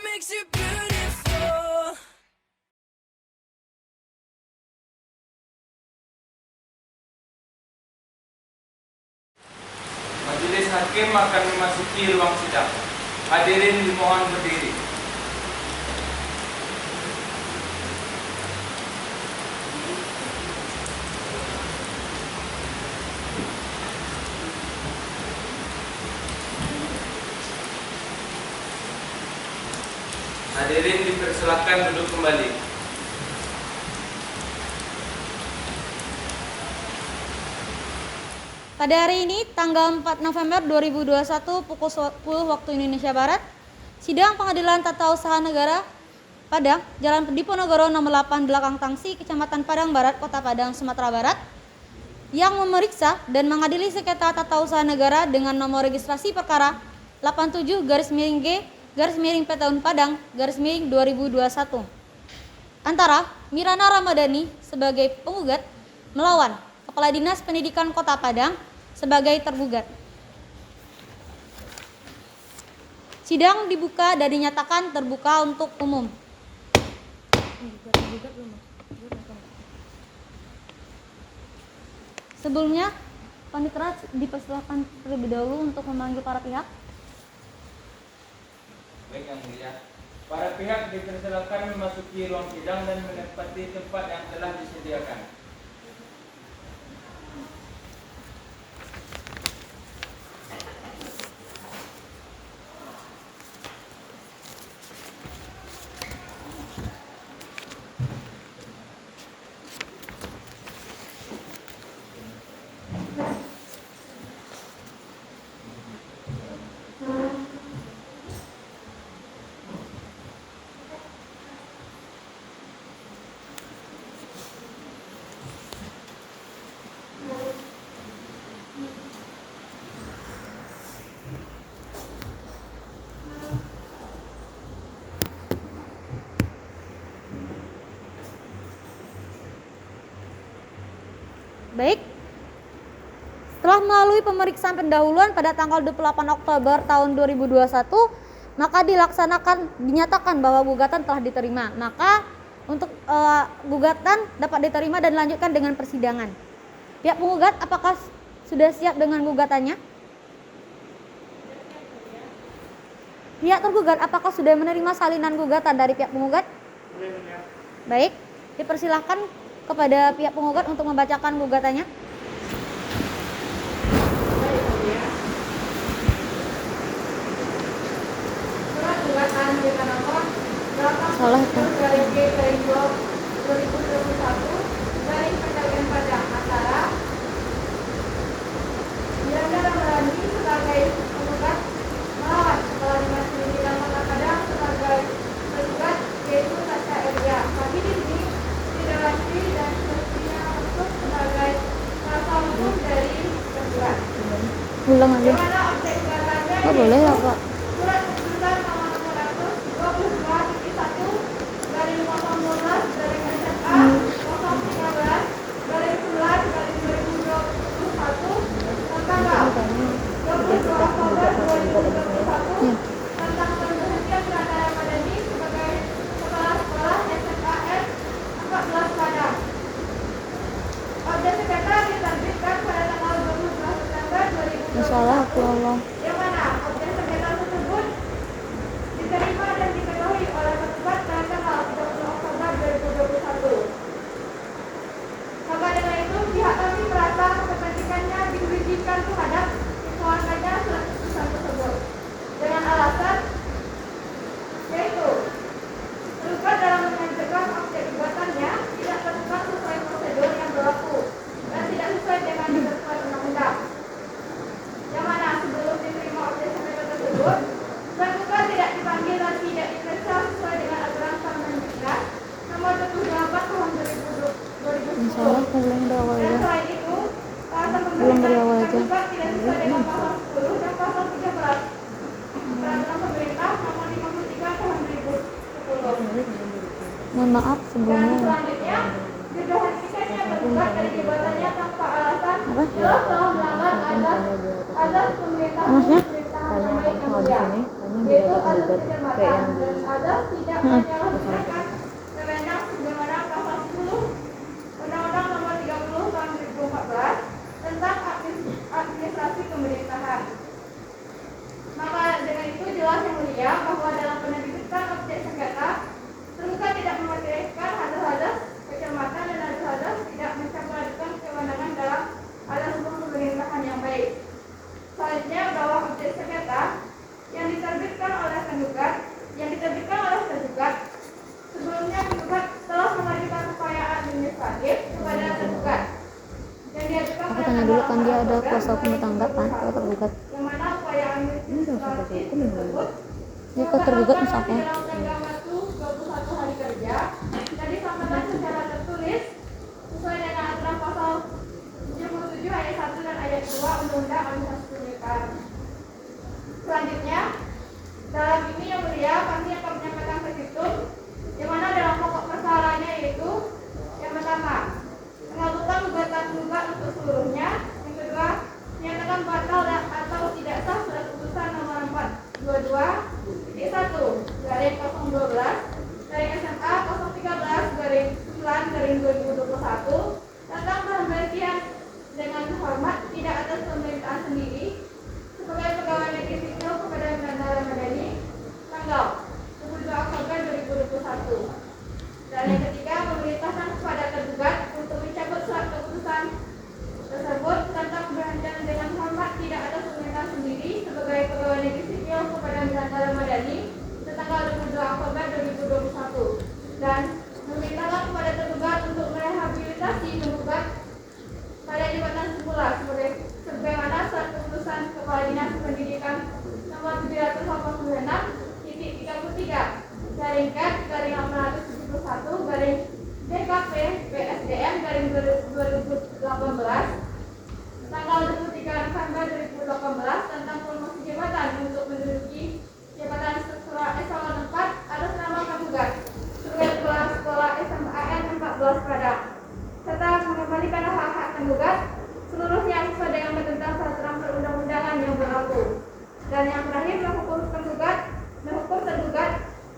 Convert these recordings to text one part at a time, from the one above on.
makes you beautiful. Majelis Hakim akan memasuki ruang sidang. Hadirin dimohon berdiri. Hadirin dipersilakan duduk kembali. Pada hari ini, tanggal 4 November 2021 pukul 10 waktu Indonesia Barat, sidang Pengadilan Tata Usaha Negara Padang, Jalan Diponegoro nomor 8 Belakang Tangsi, Kecamatan Padang Barat, Kota Padang, Sumatera Barat, yang memeriksa dan mengadili sengketa tata usaha negara dengan nomor registrasi perkara 87-G-PTUN Padang-2021. Antara Mirana Ramadhani sebagai penggugat melawan Kepala Dinas Pendidikan Kota Padang sebagai tergugat. Sidang dibuka dan dinyatakan terbuka untuk umum. Sebelumnya, Panitera dipersilakan terlebih dahulu untuk memanggil para pihak. Baik, Yang Mulia. Para pihak dipersilakan memasuki ruang sidang dan menempati tempat yang telah disediakan. Baik. Setelah melalui pemeriksaan pendahuluan pada tanggal 28 Oktober tahun 2021, maka dinyatakan bahwa gugatan telah diterima. Maka untuk gugatan dapat diterima dan dilanjutkan dengan persidangan. Pihak penggugat apakah sudah siap dengan gugatannya? Pihak tergugat apakah sudah menerima salinan gugatan dari pihak penggugat? Baik, dipersilahkan kepada pihak penggugat untuk membacakan gugatannya. Surat gugatan dengan nomor Salah itu. 2021 dari Pengadilan Padang antara Miranda Ramadhani sebagai penggugat melawan Kepala Dinas Pendidikan Kota Padang sebagai tergugat, yaitu Sasha Elia. Kami di sini tidak lanjut dan semestinya untuk sebagai kuasa hukum dari tergugat. Ulang aja. Di mana objek gugatannya Oh, boleh ya, Pak. surat keputusan nomor 122.1 dari 012 dari SMA 013 dari 11 dari 2021 tanggal 22 Oktober 2021 tentang pemberhentian Miranda Ramadhani sebagai kepala sekolah SMKN 14 Padang. Objek sengketa diterbitkan pada tanggal 22 September 2021. Salah aku Allah. Yang mana objek sengketa tersebut diterima dan diketahui oleh tergugat pada tanggal 30 Oktober 2021. Maka dengan itu pihak kami merasa kepentingannya dirugikan terhadap dikeluarkannya surat keputusan tersebut dengan alasan yaitu tergugat dalam mengajukan objek gugatannya tidak tergugat sesuai prosedur yang berlaku dan tidak sesuai dengan ketentuan undang-undang. Yang mana sebelum diterima objek sengketa tersebut, tergugat tidak dipanggil dan tidak diperiksa sesuai dengan aturan Permendikbud nomor 24 tahun 2010. Salah aku belum dari awal Dan aja. selain itu, alasan Belum dari awal pemberhentian aja. tergugat tidak sesuai dengan pasal 10 dan pasal 13 Peraturan Pemerintah nomor 53 tahun 2010. Mohon maaf Dan sebelumnya. selanjutnya, diberhentikannya tergugat dari jabatannya tanpa alasan Apa? jelas telah melanggar azas pemerintah Maksudnya? pemerintahan yang baik yang mulia. yaitu azas kecermatan dan azas tidak menyalahgunakan wewenang sebagaimana pasal 10 Undang-Undang Nomor 30 Tahun 2014 tentang administrasi pemerintahan. Maka dengan itu jelas yang mulia bahwa dalam penerbitan objek sengketa tergugat tidak mematerialkan azas-azas kecermatan dan azas-azas tidak mencampurkan kewenangan dalam azas hukum pemerintahan yang baik. Selanjutnya bahwa objek sengketa yang diterbitkan oleh tergugat sebelumnya tergugat telah mengajukan upaya administratif kepada tergugat yang diajukan Aku pada tanya tanggal dulu kan dia 4 ada Oktober kuasa hukum tetangga kan kalau tergugat. yang mana upaya administratif tersebut Ini kalau tergugat dilakukan misalkan dalam tenggang waktu 21 hari kerja dan disampaikan secara tertulis sesuai dengan aturan pasal 77 ayat 1 dan ayat 2 Undang-Undang Administrasi Pemerintahan. Selanjutnya, dalam ini yang mulia kami akan menyampaikan petitum yang mana dalam pokok perkaranya yaitu yang pertama mengabulkan gugatan tergugat untuk seluruhnya, yang kedua menyatakan batal atau tidak sah surat putusan nomor 422-SMA-013/2021 tentang pemberhentian dengan hormat tidak atas pemerintahan sendiri sebagai pegawai negeri sipil kepada Bandara Madani tanggal 22 Oktober 2021. Dan yang ketiga, memerintahkan kepada tergugat untuk mencabut surat keputusan tersebut tentang pemberhentian dengan hormat tidak atas pemerintahan sendiri sebagai pegawai negeri sipil kepada Bandara Madani tanggal 22 Oktober 2021 dan memerintahkan kepada tergugat untuk merehabilitasi tergugat pada jabatan semula sebagaimana surat keputusan Kepala Dinas Pendidikan nomor 781/DKP/PSDM/2018 tanggal 23 November 2018 tentang promosi jabatan untuk menduduki jabatan struktural eselon 4 atas nama tergugat sebagai kepala sekolah SMAN 14 Padang serta mengembalikan hak-hak tergugat seluruhnya sesuai dengan ketentuan peraturan perundang-undangan yang berlaku. Dan yang terakhir menghukum tergugat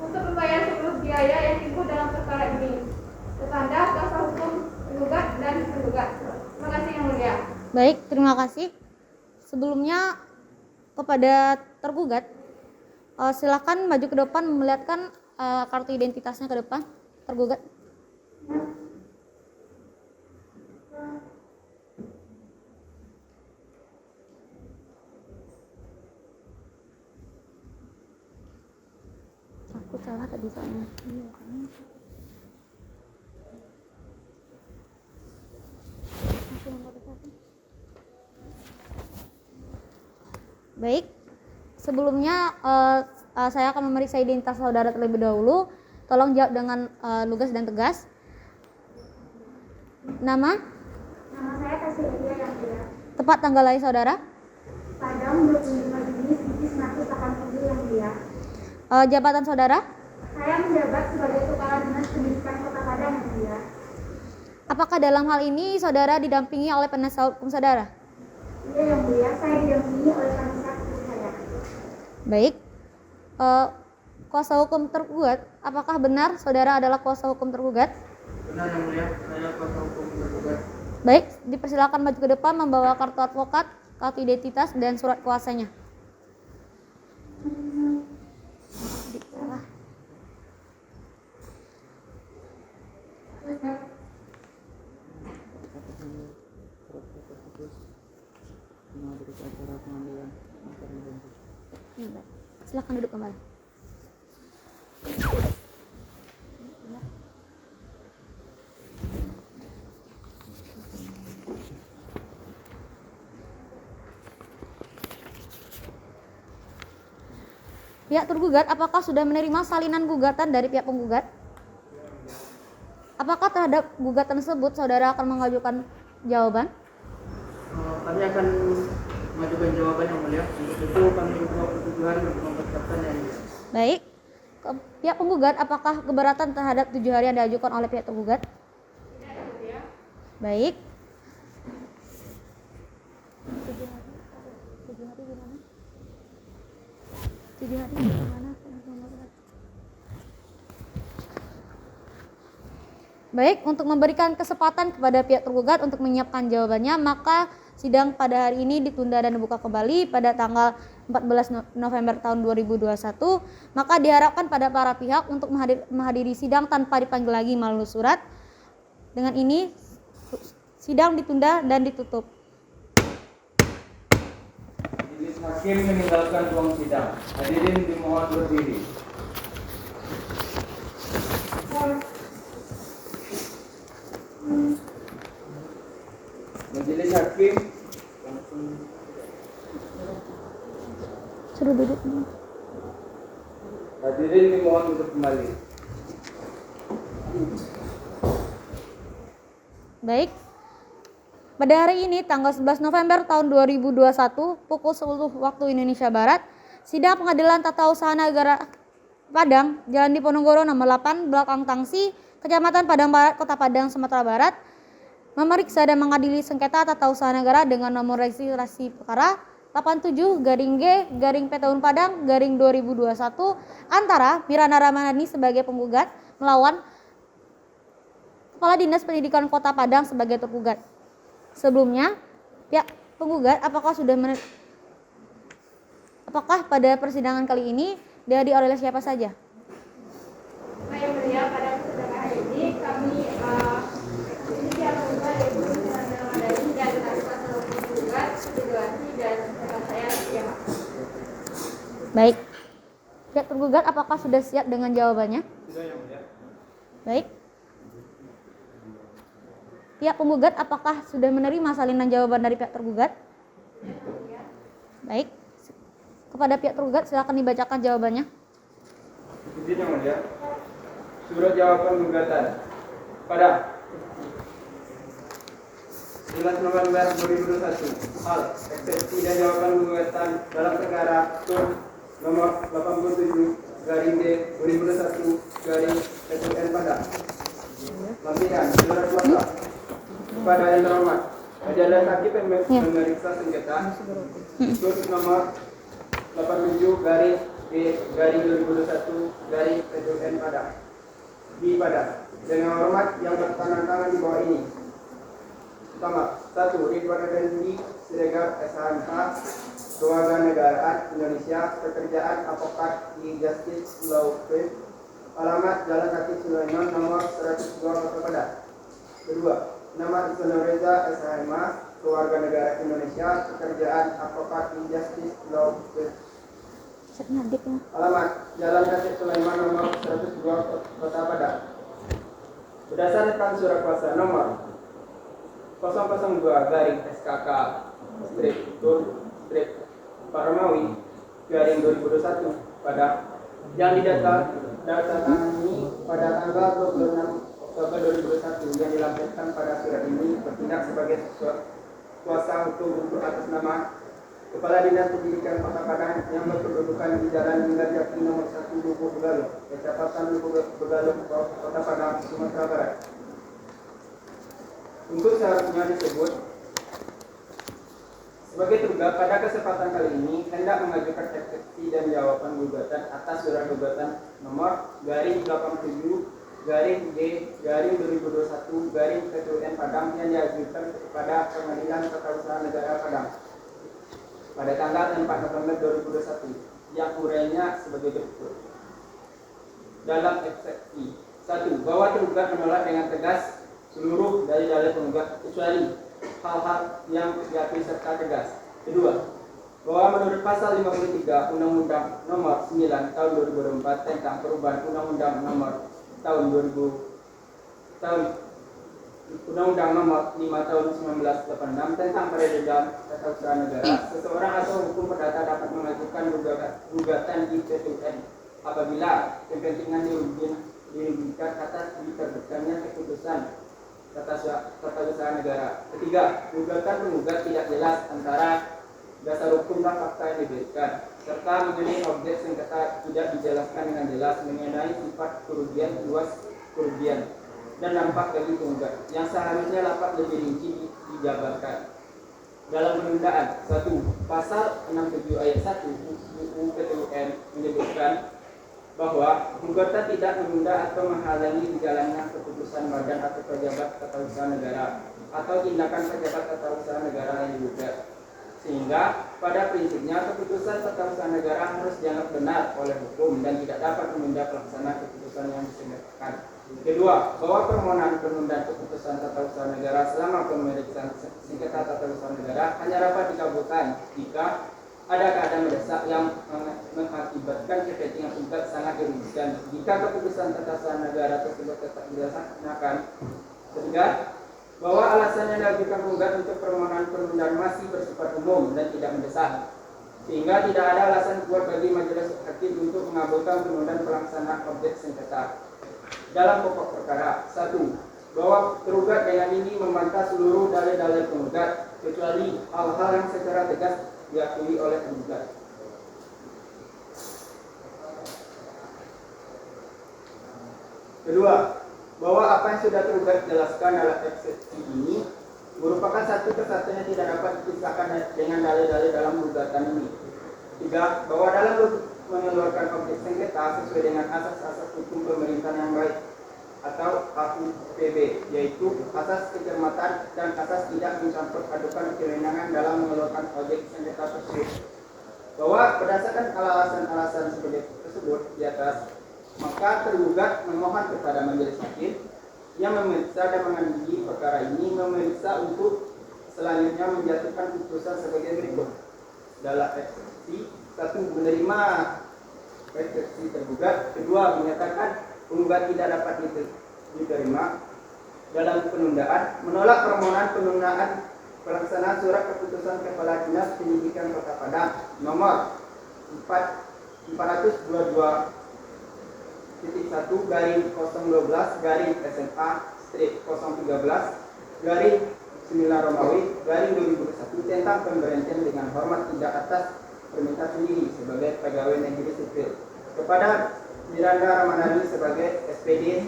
untuk membayar seluruh biaya yang timbul dalam perkara ini. Bertanda kuasa hukum tergugat dan tergugat. Terima kasih yang mulia. Baik, terima kasih. Sebelumnya kepada tergugat, silakan maju ke depan memperlihatkan kartu identitasnya ke depan. Tergugat. Aku salah tadi soalnya. Baik, sebelumnya saya akan memeriksa identitas saudara terlebih dahulu. Tolong jawab dengan lugas dan tegas. Nama? Nama saya Tasya yang mulia. Tepat tanggal lahir saudara? Padang 25 Juni 1980 yang mulia. Jabatan saudara? Saya menjabat sebagai Kepala Dinas Pendidikan Kota Padang yang mulia. Apakah dalam hal ini saudara didampingi oleh penasihat hukum saudara? Iya yang mulia, saya didampingi oleh penasihat hukum saya. Baik. Kuasa hukum tergugat, apakah benar saudara adalah kuasa hukum tergugat? Benar yang mulia, saya kuasa hukum tergugat. Baik, dipersilakan maju ke depan membawa kartu advokat, kartu identitas, dan surat kuasanya. Silakan duduk kembali. Pihak tergugat, apakah sudah menerima salinan gugatan dari pihak penggugat? Apakah terhadap gugatan tersebut saudara akan mengajukan jawaban? Kami akan mengajukan jawaban yang mulia. Untuk itu kami 27 hari untuk mempersiapkan yang mulia. Baik. Pihak penggugat, apakah keberatan terhadap 7 hari yang diajukan oleh pihak tergugat? Baik. 7 hari gimana? Jadi hari ini gimana? Baik, untuk memberikan kesempatan kepada pihak tergugat untuk menyiapkan jawabannya, maka sidang pada hari ini ditunda dan dibuka kembali pada tanggal 14 November tahun 2021. Maka diharapkan pada para pihak untuk menghadiri sidang tanpa dipanggil lagi melalui surat. Dengan ini sidang ditunda dan ditutup. Majelis hakim meninggalkan ruang sidang. Hadirin dimohon berdiri. Majelis hakim Suruh duduk. hadirin dimohon untuk kembali. Baik. Pada hari ini tanggal 11 November tahun 2021 pukul 10 waktu Indonesia Barat, sidang Pengadilan Tata Usaha Negara Padang, Jalan Diponegoro nomor 8, Belakang Tangsi, Kecamatan Padang Barat, Kota Padang, Sumatera Barat, memeriksa dan mengadili sengketa tata usaha negara dengan nomor registrasi perkara 87-G/Pt-Un-Padang/2021 antara Mirana Ramadhani sebagai penggugat melawan Kepala Dinas Pendidikan Kota Padang sebagai tergugat. Sebelumnya, pihak penggugat apakah pada persidangan kali ini dihadiri oleh siapa saja? Yang mulia, pada persidangan hari ini kami ini pihak penggugat yaitu Miranda Ramadhani dan tadi pasal penggugat situasi dan saya ya Pak. Baik. Pihak tergugat apakah sudah siap dengan jawabannya? Sudah yang mulia. Baik. Pihak penggugat apakah sudah menerima salinan jawaban dari pihak tergugat? Baik. Kepada pihak tergugat silakan dibacakan jawabannya. Izin yang mulia. Surat jawaban gugatan pada 11 November 2021. Hal eksepsi dan jawaban gugatan dalam perkara TUN nomor 87/D/2021/PTUN Padang. Lampiran surat kuasa kepada yang terhormat Majelis Hakim memeriksa sengketa TUN nomor 87/D/2021/PTUN Padang di Padang dengan hormat yang bertanda tangan di bawah ini. Pertama, 1. Ridwan Effendi Siregar SHMH, Keluarga Negaraan Indonesia, Pekerjaan Advokat di Justice Law Firm, alamat Jalan Kaki Sulaiman nomor 102 Kota Padang. Kedua, nama Ismail Reza SHMH, Keluarga Negara Indonesia, Pekerjaan Advokat di Justice Law Firm, alamat Jalan Kaki Sulaiman nomor 102 Kota Padang. Berdasarkan surat kuasa nomor 002/SKK/Pak Padang yang didatangani pada tanggal 26 Oktober 2021 yang dilampirkan pada surat ini bertindak sebagai kuasa hukum untuk atas nama Kepala Dinas Pendidikan Kota Padang yang berkedudukan di Jalan Linggar Jati nomor 1 Dukuh Begaluh, Kecamatan Dukuh Begaluh, Kota Padang, Sumatera Barat. Untuk seharusnya disebut sebagai tergugat pada kesempatan kali ini hendak mengajukan eksepsi dan jawaban gugatan atas surat gugatan nomor /D/2021/PTUN Padang yang diajukan kepada Pengadilan Tata Usaha Negara Padang pada tanggal 4 November 2021 yang urainya sebagai berikut. Dalam eksepsi 1. Bahwa tergugat menolak dengan tegas seluruh dalil-dalil penggugat kecuali hal-hal yang diakui serta tegas. Kedua, bahwa menurut pasal 53 Undang-Undang Nomor 9 Tahun 2004 tentang perubahan Undang-Undang Nomor Undang-Undang Nomor 5 Tahun 1986 tentang peredaran tata usaha negara, seseorang atau hukum perdata dapat mengajukan gugatan di PTUN apabila kepentingan dirugikan atas diterbitkannya keputusan tata usaha negara. Ketiga, gugatan penggugat tidak jelas antara dasar hukum dan fakta yang diberikan, serta mengenai objek sengketa tidak dijelaskan dengan jelas mengenai sifat kerugian, luas kerugian, dan dampak bagi penggugat yang seharusnya dapat lebih rinci dijabarkan. dalam penundaan. 1. Pasal 67 ayat 1 UU PTUN menyebutkan bahwa gugatan tidak menunda atau menghalangi jalannya keputusan badan atau pejabat tata usaha negara atau tindakan pejabat tata usaha negara yang digugat. Sehingga pada prinsipnya keputusan tata usaha negara harus dianggap benar oleh hukum dan tidak dapat menunda pelaksanaan keputusan yang disengketakan. Kedua, bahwa permohonan penundaan keputusan tata usaha negara selama pemeriksaan sengketa tata usaha negara hanya dapat dikabulkan jika ada keadaan mendesak yang mengakibatkan kepentingan penggugat sangat dirugikan. Jika keputusan tata usaha negara tersebut tetap dilaksanakan. Ketiga, bahwa alasan yang diajukan penggugat untuk permohonan penundaan masih bersifat umum dan tidak mendesak, sehingga tidak ada alasan kuat bagi majelis hakim untuk mengabulkan penundaan pelaksanaan objek sengketa. Dalam pokok perkara, 1. Bahwa tergugat dengan ini membantah seluruh dalil-dalil penggugat kecuali hal-hal yang secara tegas diakui oleh penggugat. Kedua, bahwa apa yang sudah tergugat jelaskan dalam eksepsi ini merupakan satu kesatuan yang tidak dapat dipisahkan dengan dalil-dalil dalam gugatan ini. 3. Bahwa dalam mengeluarkan objek sengketa sesuai dengan asas-asas hukum pemerintahan yang baik atau AUPB, yaitu asas kecermatan dan asas tidak mencampur adukan kewenangan dalam mengeluarkan objek sengketa tersebut. Bahwa berdasarkan alasan-alasan sebagai tersebut di atas, maka tergugat memohon kepada majelis hakim yang memeriksa dan mengadili perkara ini memeriksa untuk selanjutnya menjatuhkan putusan sebagai berikut. Dalam eksepsi 1. Menerima eksepsi tergugat. 2. Menyatakan penggugat tidak dapat diterima dalam penundaan, menolak permohonan penundaan pelaksanaan surat keputusan Kepala Dinas Pendidikan Kota Padang nomor 441-2013/SMA/013/9 tentang pemberhentian dengan hormat tidak atas permintaan sendiri sebagai pegawai negeri sipil kepada Miranda Ramadhani sebagai SPD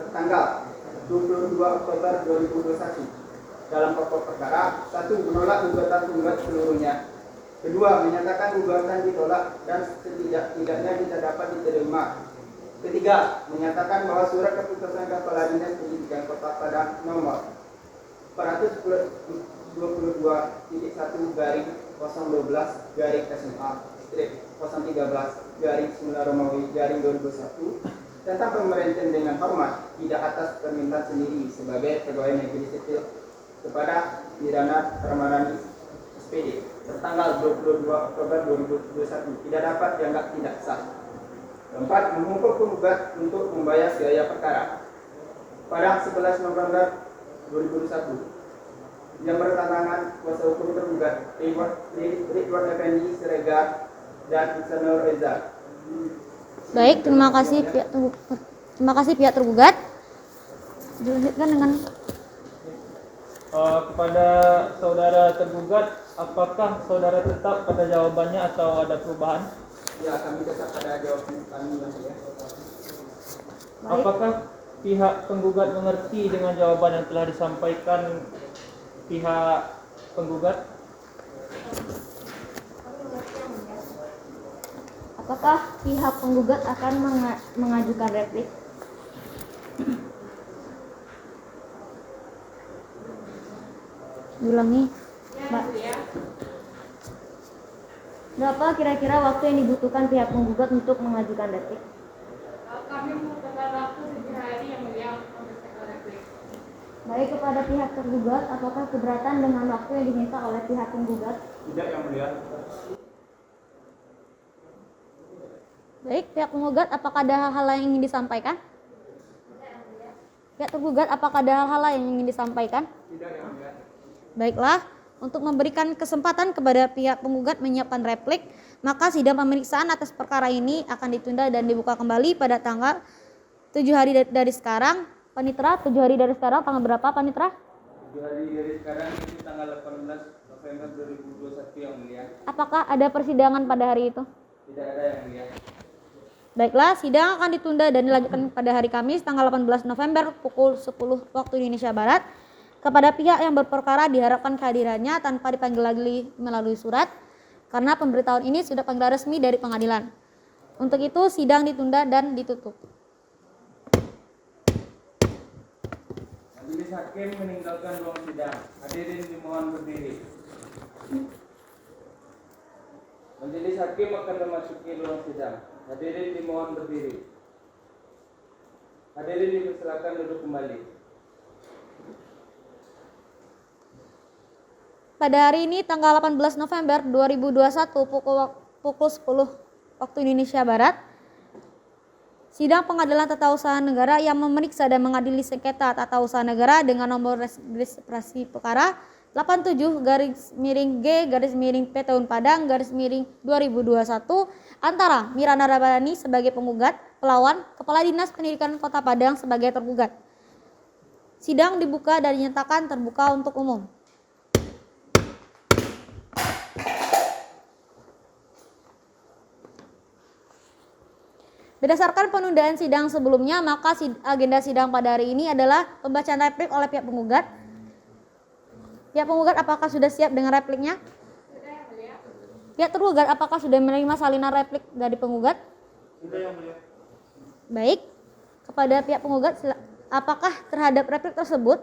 tertanggal 22 Oktober 2021. Dalam pokok perkara, 1. Menolak gugatan penggugat seluruhnya. 2. Menyatakan gugatan ditolak dan setidak-tidaknya tidak dapat diterima. 3. Menyatakan bahwa surat keputusan Kepala Dinas Pendidikan Kota Padang nomor 422-SMA/013/9 tentang pemberhentian dengan hormat tidak atas permintaan sendiri sebagai pegawai negeri sipil kepada Miranda Ramadhani SPD tertanggal 22 Oktober 2021 tidak dapat dianggap tidak sah. 4. Menghukum penggugat untuk membayar biaya perkara. Pada 11 November 2021 yang bertantangan kuasa hukum tergugat Ridwan Effendi Siregar dan Ihsanul Reza. Baik, terima kasih pihak tergugat. Dilanjutkan dengan kepada saudara tergugat, apakah saudara tetap pada jawabannya atau ada perubahan? Ya, kami tetap pada jawaban kami ya. baik. Apakah pihak penggugat mengerti dengan jawaban yang telah disampaikan pihak penggugat? Apakah pihak penggugat akan mengajukan replik? Diulangi, Mbak. Berapa kira-kira waktu yang dibutuhkan pihak penggugat untuk mengajukan replik? Kami membutuhkan waktu 7 hari yang mulia untuk menyelesaikan replik. Baik, kepada pihak tergugat, apakah keberatan dengan waktu yang diminta oleh pihak penggugat? Tidak, yang mulia. Baik, pihak penggugat, apakah ada hal-hal yang ingin disampaikan? Pihak tergugat, apakah ada hal-hal yang ingin disampaikan? Tidak, yang mulia. Baiklah, untuk memberikan kesempatan kepada pihak penggugat menyiapkan replik, maka sidang pemeriksaan atas perkara ini akan ditunda dan dibuka kembali pada tanggal 7 hari dari sekarang. Panitera, 7 hari dari sekarang tanggal berapa, Panitera? 7 hari dari sekarang itu tanggal 18 November 2021 yang mulia. Apakah ada persidangan pada hari itu? Tidak ada yang mulia. Baiklah, sidang akan ditunda dan dilanjutkan pada hari Kamis tanggal 18 November pukul 10 waktu Indonesia Barat Kepada pihak yang berperkara diharapkan kehadirannya tanpa dipanggil lagi melalui surat karena pemberitahuan ini sudah panggilan resmi dari pengadilan. Untuk itu sidang ditunda dan ditutup. Majelis hakim meninggalkan ruang sidang. Hadirin dimohon berdiri. Majelis hakim akan memasuki ruang sidang. Hadirin dimohon berdiri. Hadirin dipersilakan duduk kembali. Pada hari ini tanggal 18 November 2021 pukul 10 waktu Indonesia Barat, sidang pengadilan tata usaha negara yang memeriksa dan mengadili sengketa tata usaha negara dengan nomor registrasi perkara 87-G-P/Padang-2021 antara Miranda Ramadhani sebagai penggugat, pelawan, Kepala Dinas Pendidikan Kota Padang sebagai tergugat. Sidang dibuka dan dinyatakan terbuka untuk umum. Berdasarkan penundaan sidang sebelumnya, maka agenda sidang pada hari ini adalah pembacaan replik oleh pihak penggugat. Pihak penggugat apakah sudah siap dengan repliknya? Sudah yang mulia. Pihak tergugat apakah sudah menerima salinan replik dari penggugat? Sudah yang mulia. Baik. Kepada pihak penggugat, apakah terhadap replik tersebut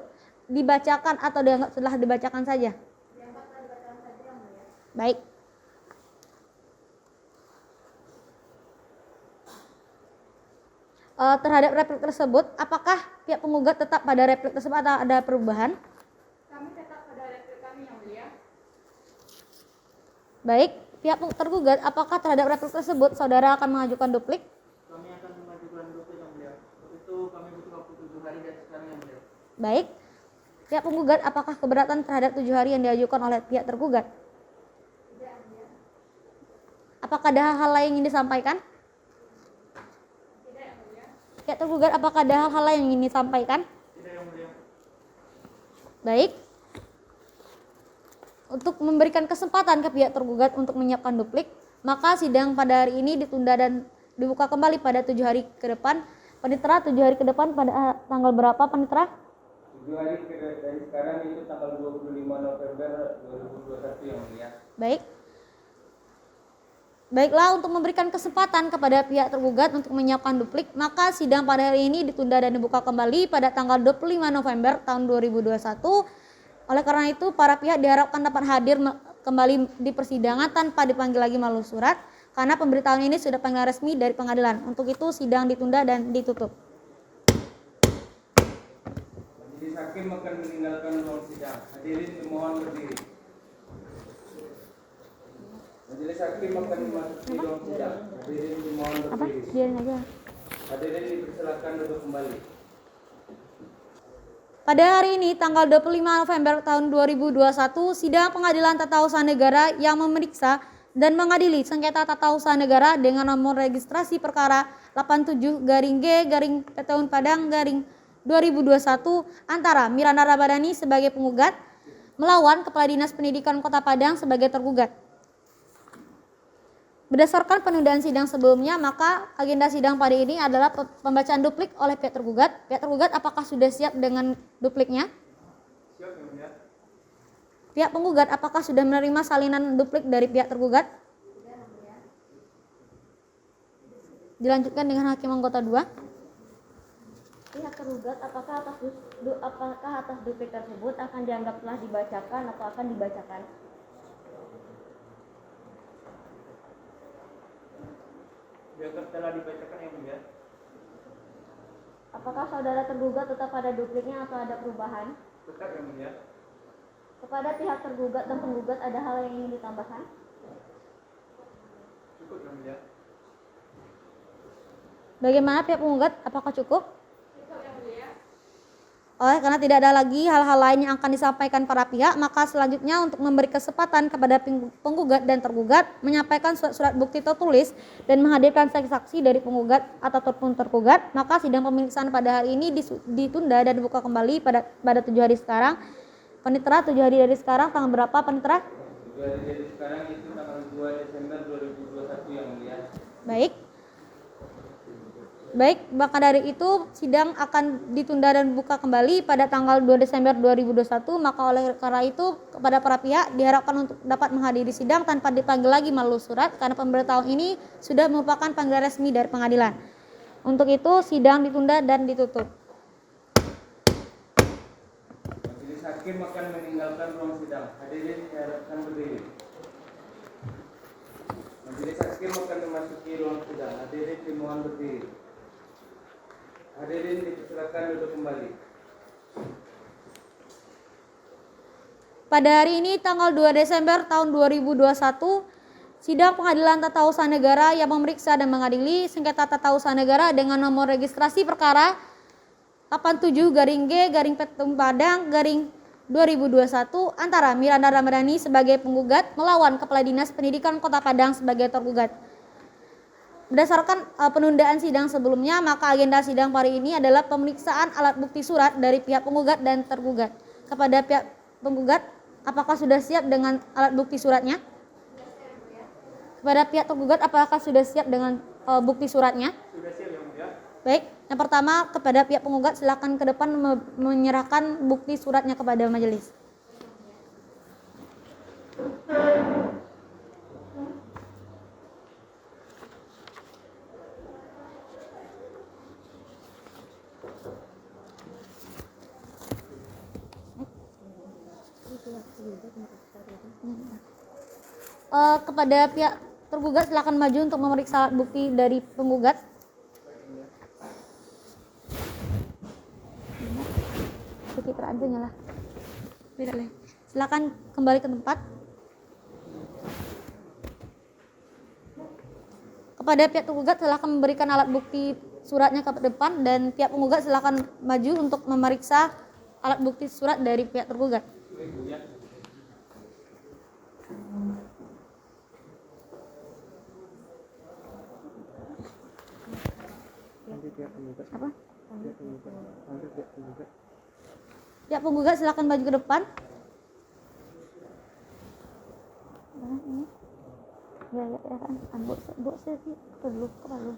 dibacakan atau dianggap telah dibacakan saja? Dianggap telah dibacakan saja yang mulia. Baik. Terhadap replik tersebut, apakah pihak penggugat tetap pada replik tersebut atau ada perubahan? Kami tetap pada replik kami yang mulia. Baik, pihak tergugat, apakah terhadap replik tersebut saudara akan mengajukan duplik? Kami akan mengajukan duplik yang mulia. Untuk itu kami butuh waktu 7 hari dari sekarang yang mulia. Baik, pihak penggugat, apakah keberatan terhadap 7 hari yang diajukan oleh pihak tergugat? Tidak yang mulia. Apakah ada hal-hal lain yang ingin disampaikan? Tidak yang mulia. Pihak tergugat, apakah ada hal-hal lain yang ingin disampaikan? Tidak yang mulia. Baik. Untuk memberikan kesempatan ke pihak tergugat untuk menyiapkan duplik, maka sidang pada hari ini ditunda dan dibuka kembali pada 7 hari ke depan. Panitera, 7 hari ke depan pada tanggal berapa, Panitera? 7 hari dari sekarang itu tanggal 25 November 2021 yang mulia. Baik. Baiklah, untuk memberikan kesempatan kepada pihak tergugat untuk menyiapkan duplik, maka sidang pada hari ini ditunda dan dibuka kembali pada tanggal 25 November tahun 2021. Oleh karena itu, para pihak diharapkan dapat hadir kembali di persidangan tanpa dipanggil lagi melalui surat, karena pemberitahuan ini sudah panggilan resmi dari pengadilan. Untuk itu, sidang ditunda dan ditutup. Majelis hakim akan meninggalkan ruang sidang. Hadirin dimohon berdiri. Majelis hakim akan memasuki ruang sidang. Hadirin dimohon Apa? berdiri. Biarin aja. Hadirin dipersilakan duduk kembali. Pada hari ini, tanggal 25 November tahun 2021, sidang pengadilan tata usaha negara yang memeriksa dan mengadili sengketa tata usaha negara dengan nomor registrasi perkara 87-G-Padang-2021 antara Miranda Ramadhani sebagai penggugat, melawan Kepala Dinas Pendidikan Kota Padang sebagai tergugat. Berdasarkan penundaan sidang sebelumnya, maka agenda sidang pada ini adalah pembacaan duplik oleh pihak tergugat. Pihak tergugat apakah sudah siap dengan dupliknya? Siap yang mulia. Pihak penggugat apakah sudah menerima salinan duplik dari pihak tergugat? Tidak yang mulia. Dilanjutkan dengan hakim anggota 2. Pihak tergugat apakah atas duplik tersebut akan dianggap telah dibacakan atau akan dibacakan? Dianggap telah dibacakan yang mulia. Apakah saudara tergugat tetap pada dupliknya atau ada perubahan? Tetap yang mulia. Kepada pihak tergugat dan penggugat ada hal yang ingin ditambahkan? Cukup yang mulia. Bagaimana pihak penggugat? Apakah cukup? Cukup yang mulia. Karena tidak ada lagi hal-hal lain yang akan disampaikan para pihak, maka selanjutnya untuk memberi kesempatan kepada penggugat dan tergugat menyampaikan surat bukti tertulis dan menghadirkan saksi-saksi dari penggugat ataupun tergugat, maka sidang pemeriksaan pada hari ini ditunda dan dibuka kembali pada 7 hari sekarang. Panitera, 7 hari dari sekarang tanggal berapa, Panitera? 7 hari dari sekarang itu tanggal 2 Desember 2021 yang mulia. Baik. Baik, maka dari itu sidang akan ditunda dan buka kembali pada tanggal 2 Desember 2021. Maka oleh karena itu kepada para pihak diharapkan untuk dapat menghadiri sidang tanpa dipanggil lagi melalui surat karena pemberitahuan ini sudah merupakan panggilan resmi dari pengadilan. Untuk itu sidang ditunda dan ditutup. Majelis hakim akan meninggalkan ruang sidang. Hadirin diharapkan berdiri. Majelis hakim akan memasuki ruang sidang. Hadirin dimohon berdiri. Hadirin dipersilakan duduk kembali. Pada hari ini tanggal 2 Desember tahun 2021, sidang Pengadilan Tata Usaha Negara yang memeriksa dan mengadili sengketa tata usaha negara dengan nomor registrasi perkara 87-Padang-2021 antara Miranda Ramadhani sebagai penggugat melawan Kepala Dinas Pendidikan Kota Padang sebagai tergugat. Berdasarkan penundaan sidang sebelumnya, maka agenda sidang hari ini adalah pemeriksaan alat bukti surat dari pihak penggugat dan tergugat. Kepada pihak penggugat, apakah sudah siap dengan alat bukti suratnya? Kepada pihak tergugat, apakah sudah siap dengan bukti suratnya? Sudah siap ya, Mulia? Baik, yang pertama kepada pihak penggugat silakan ke depan menyerahkan bukti suratnya kepada majelis. Kepada pihak tergugat silakan maju untuk memeriksa alat bukti dari penggugat. Pencitraan itu nyala. Silakan kembali ke tempat. Kepada pihak tergugat silakan memberikan alat bukti suratnya ke depan dan pihak penggugat silakan maju untuk memeriksa alat bukti surat dari pihak tergugat. Apa? Pihak penggugat silakan maju ke depan. Ya kan. Ambil sih dulu kepala.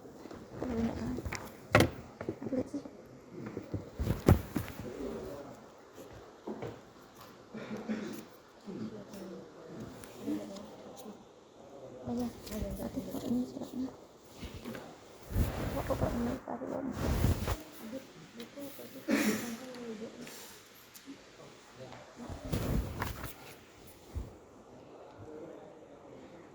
Ambil sih. Ini suratnya. Kok ini taruh.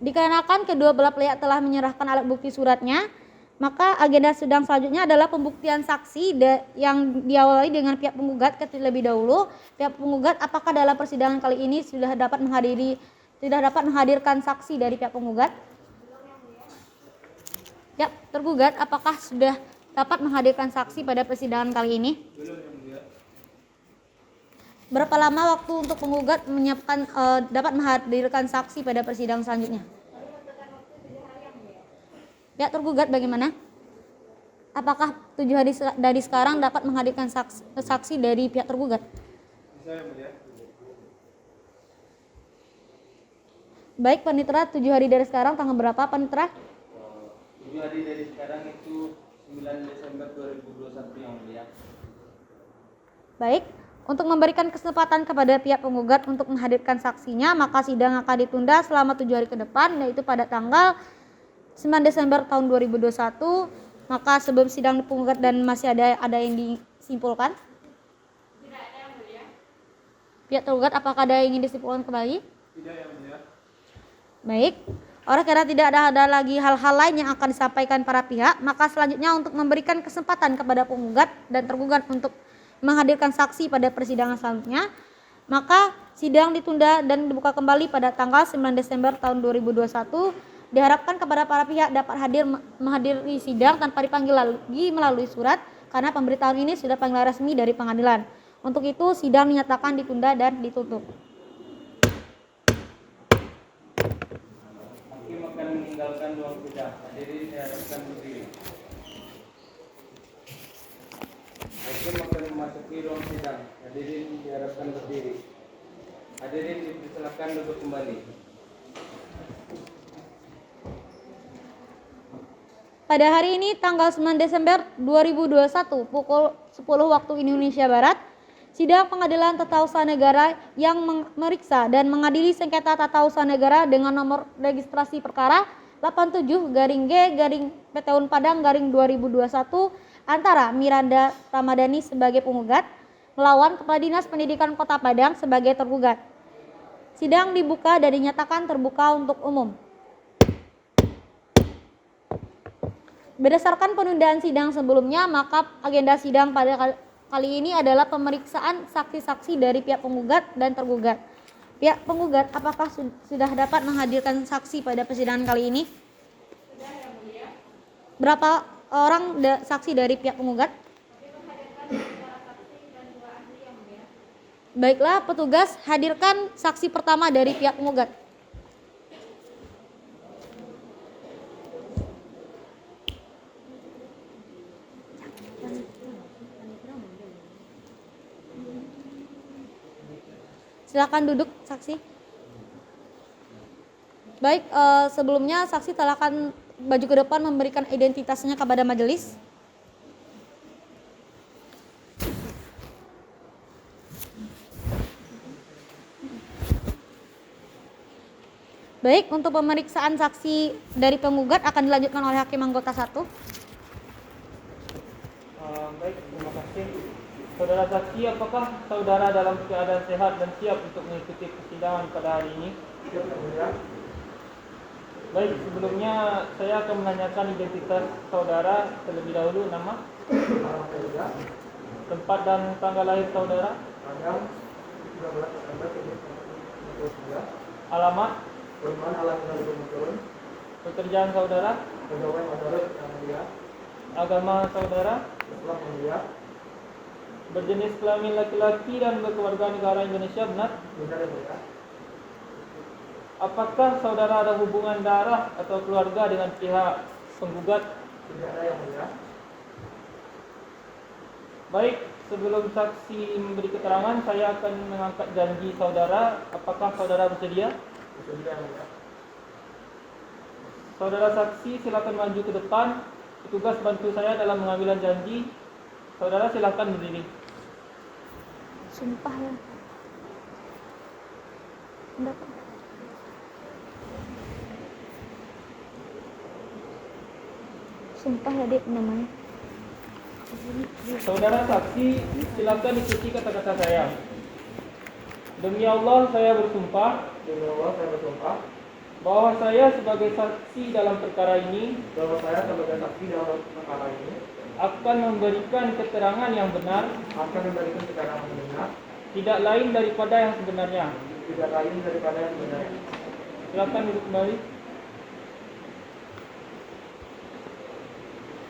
Dikarenakan kedua belah pihak telah menyerahkan alat bukti suratnya, maka agenda sidang selanjutnya adalah pembuktian saksi yang diawali dengan pihak penggugat terlebih dahulu. Pihak penggugat apakah dalam persidangan kali ini sudah dapat menghadirkan saksi dari pihak penggugat? Ya, tergugat apakah sudah dapat menghadirkan saksi pada persidangan kali ini? Berapa lama waktu untuk penggugat menyiapkan dapat menghadirkan saksi pada persidangan selanjutnya? Ya, tergugat bagaimana? Apakah 7 hari dari sekarang dapat menghadirkan saksi dari pihak tergugat? Baik, Panitera, 7 hari dari sekarang tanggal berapa, Panitera? 7 hari dari sekarang itu 9 Desember 2021 yang mulia. Baik. Untuk memberikan kesempatan kepada pihak penggugat untuk menghadirkan saksinya, maka sidang akan ditunda selama 7 hari ke depan, yaitu pada tanggal 9 Desember tahun 2021. Maka sebelum sidang penggugat dan masih ada yang disimpulkan? Tidak ada yang mulia. Pihak tergugat apakah ada yang ingin disimpulkan kembali? Tidak yang mulia. Baik. Oleh karena tidak ada lagi hal-hal lain yang akan disampaikan para pihak, maka selanjutnya untuk memberikan kesempatan kepada penggugat dan tergugat untuk menghadirkan saksi pada persidangan selanjutnya, maka sidang ditunda dan dibuka kembali pada tanggal 9 Desember tahun 2021. Diharapkan kepada para pihak dapat menghadiri sidang tanpa dipanggil lagi melalui surat karena pemberitahuan ini sudah panggilan resmi dari pengadilan. Untuk itu sidang dinyatakan ditunda dan ditutup. Hakim akan meninggalkan ruang sidang. Hadirin diharapkan berdiri. Hakim akan memasuki ruang sidang. Hadirin diharapkan berdiri. Hadirin dipersilakan duduk kembali. Pada hari ini tanggal 9 Desember 2021 pukul 10 waktu Indonesia Barat, sidang pengadilan tata usaha negara yang memeriksa dan mengadili sengketa tata usaha negara dengan nomor registrasi perkara 87-G-PT Unpadang 2021 antara Miranda Ramadhani sebagai penggugat melawan Kepala Dinas Pendidikan Kota Padang sebagai tergugat. Sidang dibuka dan dinyatakan terbuka untuk umum. Berdasarkan penundaan sidang sebelumnya, maka agenda sidang pada kali ini adalah pemeriksaan saksi-saksi dari pihak penggugat dan tergugat. Pihak penggugat, apakah sudah dapat menghadirkan saksi pada persidangan kali ini? Berapa orang saksi dari pihak penggugat? Baiklah, petugas hadirkan saksi pertama dari pihak penggugat. Silakan duduk saksi. Baik, sebelumnya saksi silakan maju ke depan memberikan identitasnya kepada majelis. Baik, untuk pemeriksaan saksi dari penggugat akan dilanjutkan oleh Hakim Anggota 1. Baik, terima kasih. Saudara saksi, apakah saudara dalam keadaan sehat dan siap untuk mengikuti persidangan pada hari ini? Baik, sebelumnya saya akan menanyakan identitas saudara terlebih dahulu. Nama, tempat dan tanggal lahir saudara, alamat, pekerjaan saudara, agama saudara, berjenis kelamin laki-laki dan berkewarganegaraan Indonesia, benar? Apakah saudara ada hubungan darah atau keluarga dengan pihak penggugat? Tidak ada, yang mulia. Baik, sebelum saksi memberi keterangan, saya akan mengangkat janji saudara. Apakah saudara bersedia? Bersedia, yang mulia. Saudara saksi, silakan maju ke depan. Petugas bantu saya dalam pengambilan janji. Saudara silakan berdiri. Sumpah ya. Pendapat. Sumpah ya, Dek, namanya. Saudara saksi, silakan ikuti kata-kata saya. Demi Allah saya bersumpah. Demi Allah saya bersumpah bahwa saya sebagai saksi dalam perkara ini. Akan memberikan keterangan yang benar. Tidak lain daripada yang sebenarnya. Silakan duduk kembali.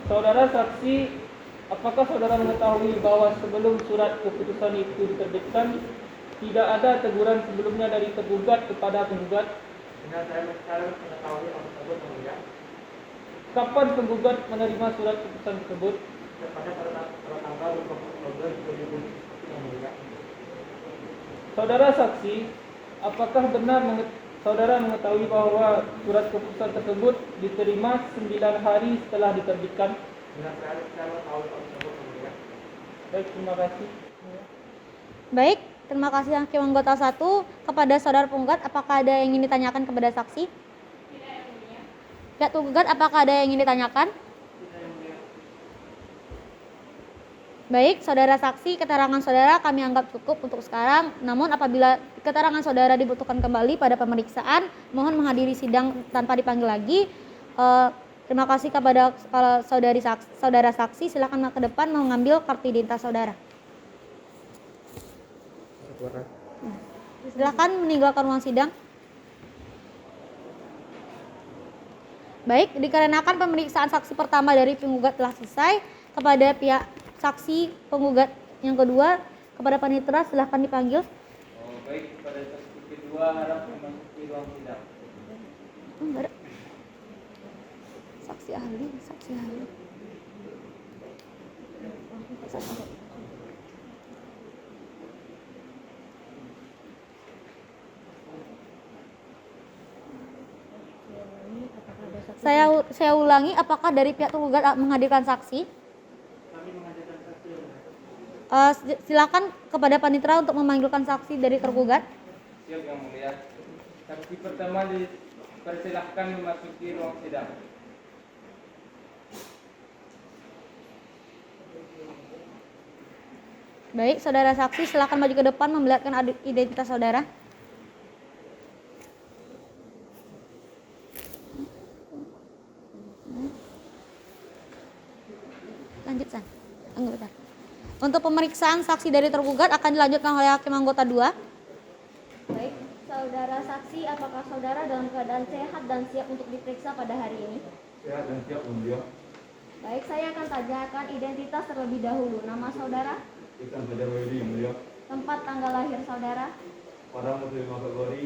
Saudara saksi, apakah saudara mengetahui bahwa sebelum surat keputusan itu diterbitkan, tidak ada teguran sebelumnya dari tergugat kepada penggugat? Benar, saya mengetahui hal tersebut, yang mulia. Kapan penggugat menerima surat keputusan tersebut? Pada tanggal 20 Oktober 2020, yang mulia. Saudara saksi, apakah benar saudara mengetahui bahwa surat keputusan tersebut diterima 9 hari setelah diterbitkan? Benar, saya mengetahui hal tersebut, yang mulia. Baik, terima kasih. Baik, terima kasih Hakim Anggota 1. Kepada saudara penggugat, apakah ada yang ingin ditanyakan kepada saksi? Pihak penggugat, apakah ada yang ingin ditanyakan? Baik, saudara saksi, keterangan saudara kami anggap cukup untuk sekarang. Namun apabila keterangan saudara dibutuhkan kembali pada pemeriksaan, mohon menghadiri sidang tanpa dipanggil lagi. Terima kasih kepada saudara saksi. Silakan ke depan mengambil kartu identitas saudara. Silakan meninggalkan ruang sidang. Baik, dikarenakan pemeriksaan saksi pertama dari penggugat telah selesai, kepada pihak saksi penggugat yang kedua, kepada panitera silahkan dipanggil. Baik, kepada saksi kedua harap memasuki ruang sidang. Enggak ada. Saksi ahli. Saya ulangi, apakah dari pihak tergugat menghadirkan saksi? Silakan kepada panitera untuk memanggilkan saksi dari tergugat. Siap Yang Mulia. Saksi pertama dipersilahkan memasuki ruang sidang. Baik, saudara saksi silakan maju ke depan memperlihatkan identitas saudara. Lanjut, San. Tunggu bentar. Untuk pemeriksaan saksi dari tergugat akan dilanjutkan oleh hakim anggota 2. Baik, saudara saksi, apakah saudara dalam keadaan sehat dan siap untuk diperiksa pada hari ini? Sehat dan siap, Yang Mulia. Baik, saya akan tanyakan identitas terlebih dahulu. Nama saudara, Ikan Fajar Wahyudi, Yang Mulia. tempat tanggal lahir saudara, Padang Muslim Februari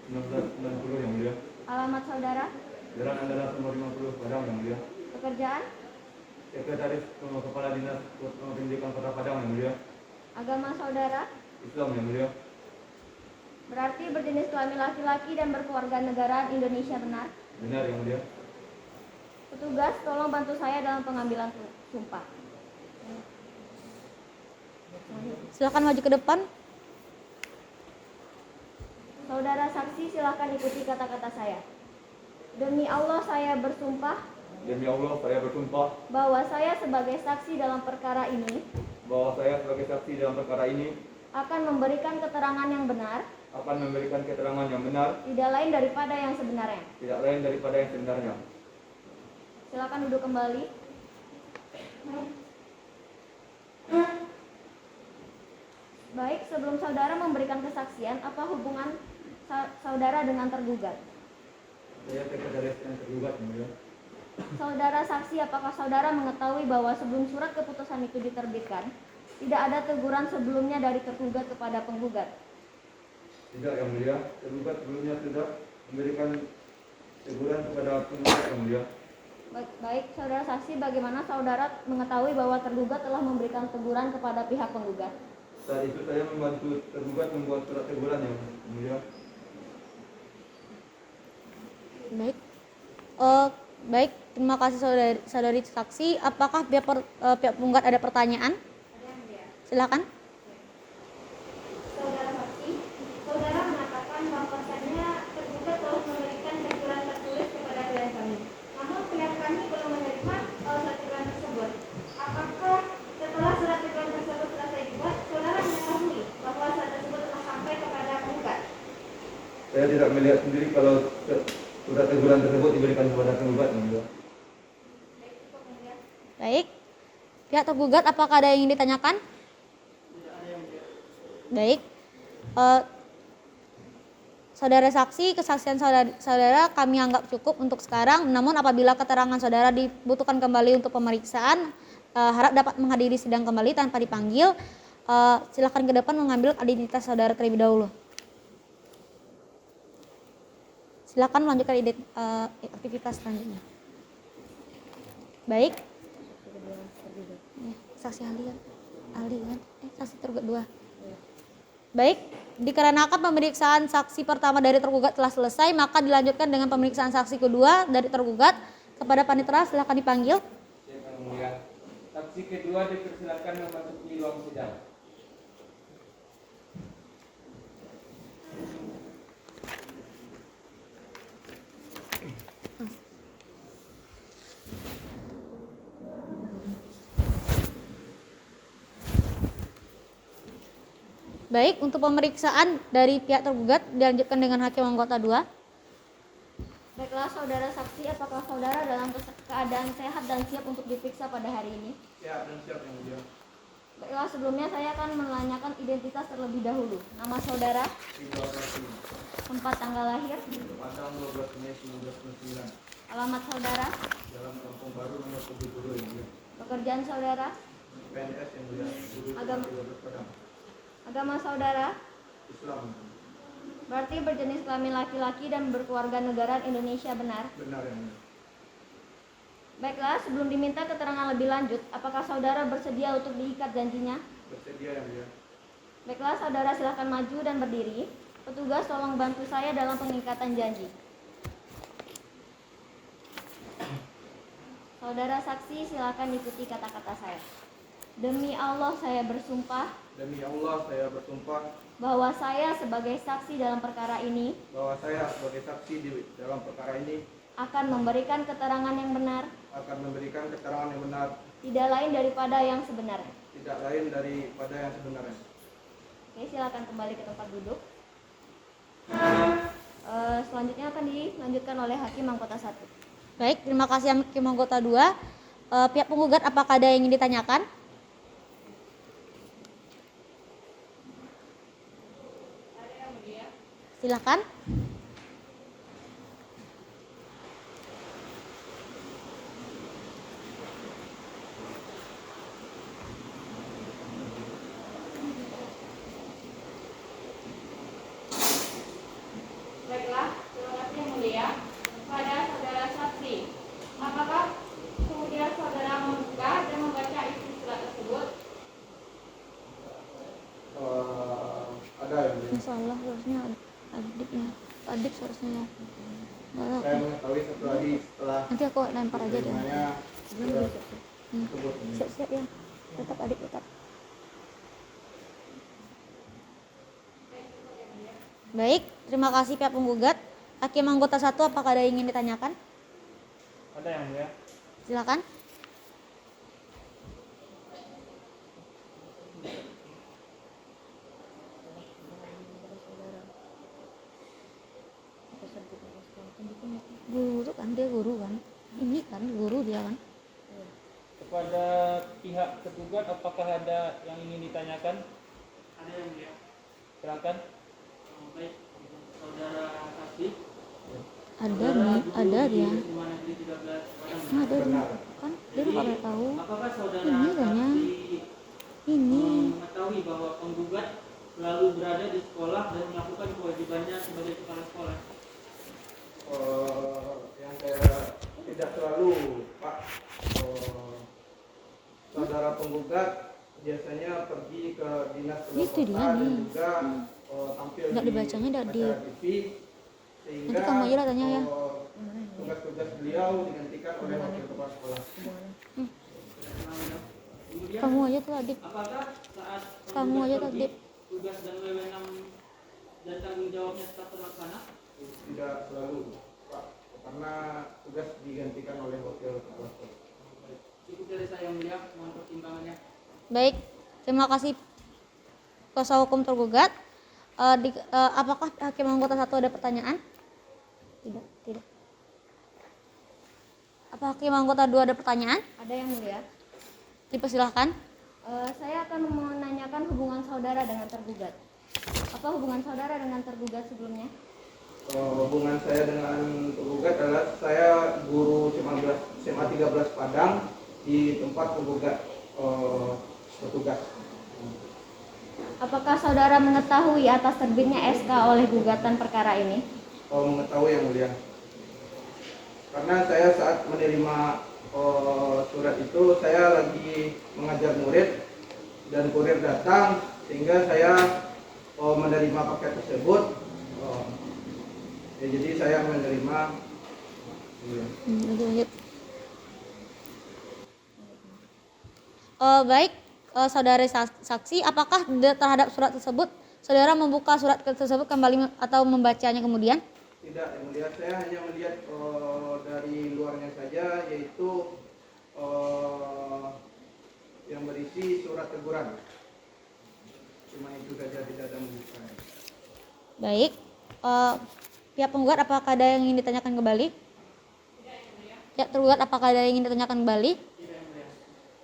1990, Yang Mulia. alamat saudara, Jalan Andara nomor 50, Padang, Yang Mulia. pekerjaan, Sekretaris Kepala Dinas Pendidikan Kota Padang, Yang Mulia. agama saudara, Islam, Yang Mulia. berarti berjenis kelamin laki-laki dan berkeluarga negaraan Indonesia, benar? Benar, Yang Mulia. Petugas, tolong bantu saya dalam pengambilan sumpah. Silakan maju ke depan. Saudara saksi, silakan ikuti kata-kata saya. Demi Allah saya bersumpah Demi Allah, saya bersumpah bahwa saya sebagai saksi dalam perkara ini bahwa saya sebagai saksi dalam perkara ini akan memberikan keterangan yang benar, akan memberikan keterangan yang benar, tidak lain daripada yang sebenarnya. tidak lain daripada yang sebenarnya. Silakan duduk kembali. Baik, sebelum saudara memberikan kesaksian, apa hubungan saudara dengan tergugat? Saya sekretaris yang tergugat, Yang Mulia. Saudara saksi, apakah saudara mengetahui bahwa sebelum surat keputusan itu diterbitkan, tidak ada teguran sebelumnya dari tergugat kepada penggugat? Tidak, Yang Mulia. Tergugat sebelumnya sudah memberikan teguran kepada penggugat, Yang Mulia. Baik, saudara saksi, bagaimana saudara mengetahui bahwa tergugat telah memberikan teguran kepada pihak penggugat? Saat itu saya membantu tergugat membuat surat teguran, Yang Mulia. Baik. Baik, terima kasih saudari saksi. Apakah pihak penggugat ada pertanyaan? Silakan. Saudara saksi, saudara mengatakan bahwasannya tergugat telah memberikan teguran tertulis kepada klien kami. Namun klien kami belum menerima surat teguran tersebut. Apakah setelah surat teguran tersebut selesai dibuat, saudara mengetahui bahwa surat tersebut telah sampai kepada penggugat? Saya tidak melihat sendiri kalau surat teguran tersebut diberikan kepada penggugat, Yang Mulia. Baik. Pihak tergugat apakah ada yang ingin ditanyakan? Baik. Saudara saksi, kesaksian saudara kami anggap cukup untuk sekarang. Namun apabila keterangan saudara dibutuhkan kembali untuk pemeriksaan, harap dapat menghadiri sidang kembali tanpa dipanggil. Silakan ke depan mengambil identitas saudara terlebih dahulu. Silakan melanjutkan aktivitas selanjutnya. Baik. Ya, saksi ahli kan? Saksi tergugat 2. Baik, dikarenakan pemeriksaan saksi pertama dari tergugat telah selesai, maka dilanjutkan dengan pemeriksaan saksi kedua dari tergugat. Kepada panitera silakan dipanggil. Siap Yang Mulia. Saksi kedua dipersilakan memasuki ruang sidang. Baik, untuk pemeriksaan dari pihak tergugat dilanjutkan dengan hakim anggota 2. Baiklah, saudara saksi, apakah saudara dalam keadaan sehat dan siap untuk diperiksa pada hari ini? Sehat dan siap, Yang Mulia. Baiklah, sebelumnya saya akan menanyakan identitas terlebih dahulu. Nama saudara, tempat tanggal lahir, Padang 12 Mei 1999. alamat saudara, Jalan Kampung Baru nomor 70, Yang Mulia. pekerjaan saudara, PNS, Yang Mulia. Agama. 12 Padang. agama saudara, Islam. berarti berjenis kelamin laki-laki dan berkeluarga negaraan Indonesia, benar? Benar, Yang Mulia. Baiklah, sebelum diminta keterangan lebih lanjut, apakah saudara bersedia untuk diikat janjinya? Bersedia, Yang Mulia. Baiklah, saudara silakan maju dan berdiri. Petugas tolong bantu saya dalam pengikatan janji. Saudara saksi, silakan ikuti kata-kata saya. Demi Allah saya bersumpah Demi Allah saya bersumpah bahwa saya sebagai saksi dalam perkara ini bahwa saya sebagai saksi di dalam perkara ini akan memberikan keterangan yang benar, akan memberikan keterangan yang benar, tidak lain daripada yang sebenarnya. tidak lain daripada yang sebenarnya. Oke, silakan kembali ke tempat duduk. Selanjutnya akan dilanjutkan oleh Hakim Anggota 1. Baik, terima kasih Hakim Anggota 2. Pihak penggugat apakah ada yang ingin ditanyakan? Silakan. Baiklah, terima kasih yang mulia. Pada saudara saksi, apakah kemudian saudara membuka dan membaca isi surat tersebut? Ada yang mulia. Insya Allah harusnya adiknya. Adik seharusnya. Saya mengetahui setelah Nanti aku lempar aja deh. terimanya surat tersebut. Siap-siap ya. Tetap adik tetap. Baik, terima kasih pihak penggugat. Hakim Anggota 1 apakah ada yang ingin ditanyakan? Ada yang mulia. Silakan. Guru kan, dia guru kan. Ini kan guru dia kan. Kepada pihak tergugat apakah ada yang ingin ditanyakan? Ada yang mulia. Silakan. Baik, saudara saksi. Ada nih, ada dia. Siswa Negeri 13 Padang. Ada nih. Kan dia nggak tahu. Apakah saudara Ini kayaknya. saksi Ini. mengetahui bahwa penggugat selalu berada di sekolah dan melakukan kewajibannya sebagai kepala sekolah? Yang saya tidak selalu, Pak. Saudara penggugat biasanya pergi ke dinas Itu dia kedokteran dan nih. juga tampil Nggak di dibacanya, nggak di- acara TV, sehingga Nanti kamu aja lah tanya ya. tugas-tugas beliau digantikan oleh wakil kepala sekolah. Kemudian, Kamu aja tuh adik. apakah saat Kamu penggugat aja pergi, tadi. tugas dan wewenang dan tanggung jawabnya tetap terlaksana? Tidak selalu, Pak, karena tugas digantikan oleh wakil kepala sekolah. Cukup dari saya yang mulia, mohon pertimbangannya. Baik, terima kasih kuasa hukum tergugat. Apakah Hakim Anggota 1 ada pertanyaan? Tidak, tidak. Apa Hakim Anggota 2 ada pertanyaan? Ada yang mulia. Dipersilahkan. Saya akan menanyakan hubungan saudara dengan tergugat. Apa hubungan saudara dengan tergugat sebelumnya? Hubungan saya dengan penggugat adalah saya guru SMA 13 Padang di tempat penggugat bertugas. Apakah saudara mengetahui atas terbitnya SK oleh gugatan perkara ini? Mengetahui yang mulia. Karena saya saat menerima surat itu saya lagi mengajar murid dan kurir datang sehingga saya menerima paket tersebut. Jadi saya menerima. Lanjut. Baik, saudara saksi, apakah terhadap surat tersebut saudara membuka surat tersebut kembali atau membacanya kemudian? Tidak, yang mulia, saya hanya melihat dari luarnya saja, yaitu yang berisi surat teguran. Cuma itu saja, tidak ada membuka. Baik, pihak penggugat apakah ada yang ingin ditanyakan kembali? Ya, tergugat apakah ada yang ingin ditanyakan kembali?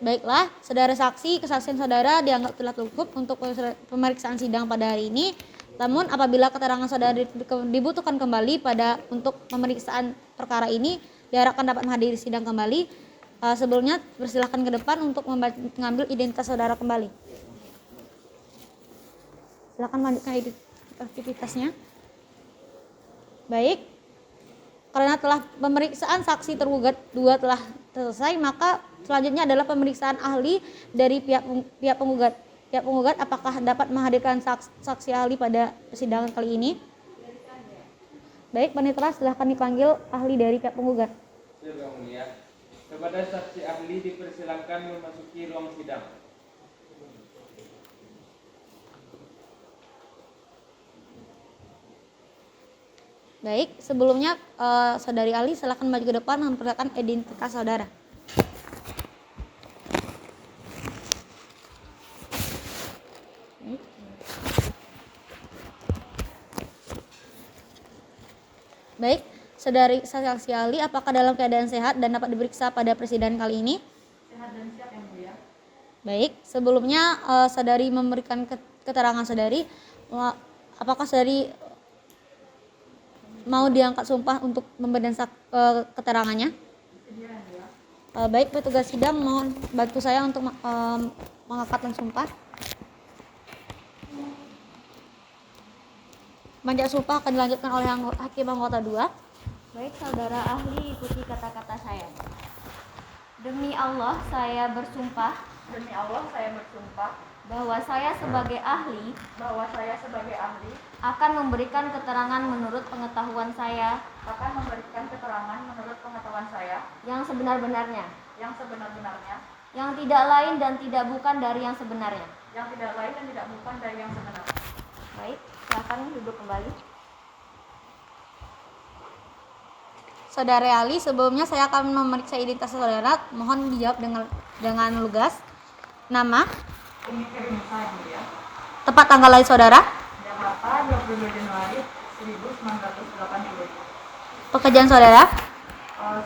Baiklah, saudara saksi, kesaksian saudara dianggap telah cukup untuk pemeriksaan sidang pada hari ini. Namun apabila keterangan saudara dibutuhkan kembali untuk pemeriksaan perkara ini, diharapkan dapat menghadiri sidang kembali. Sebelumnya persilahkan ke depan untuk mengambil identitas saudara kembali. Silakan melanjutkan aktivitasnya. Baik, karena telah pemeriksaan saksi tergugat 2 telah selesai, maka selanjutnya adalah pemeriksaan ahli dari pihak penggugat. Pihak penggugat apakah dapat menghadirkan saksi ahli pada persidangan kali ini? Baik, panitera silahkan dipanggil ahli dari pihak penggugat. Yang mulia, Kepada saksi ahli dipersilakan memasuki ruang sidang. Baik, sebelumnya saudari Ali silakan maju ke depan memperlihatkan identitas saudara. Baik, saudari saksi Ali, apakah dalam keadaan sehat dan dapat diperiksa pada persidangan kali ini? Sehat dan siap yang mulia. Baik, sebelumnya saudari memberikan keterangan saudari, apakah saudari mau diangkat sumpah untuk memberikan keterangannya? Baik, petugas sidang mohon bantu saya untuk mengangkatkan sumpah. Pembacaan sumpah akan dilanjutkan oleh hakim anggota 2. Baik, saudara ahli, ikuti kata-kata saya. Demi Allah, saya bersumpah Demi Allah saya bersumpah bahwa saya sebagai ahli akan memberikan keterangan menurut pengetahuan saya yang sebenar-benarnya, yang tidak lain dan tidak bukan dari yang sebenarnya. Baik, silakan duduk kembali. Saudara Ali, sebelumnya saya akan memeriksa identitas saudara. Mohon dijawab dengan lugas. Nama, Umi Kerimusa yang mulia. tepat tanggal lahir saudara, Jakarta 22 Januari 1980. pekerjaan saudara,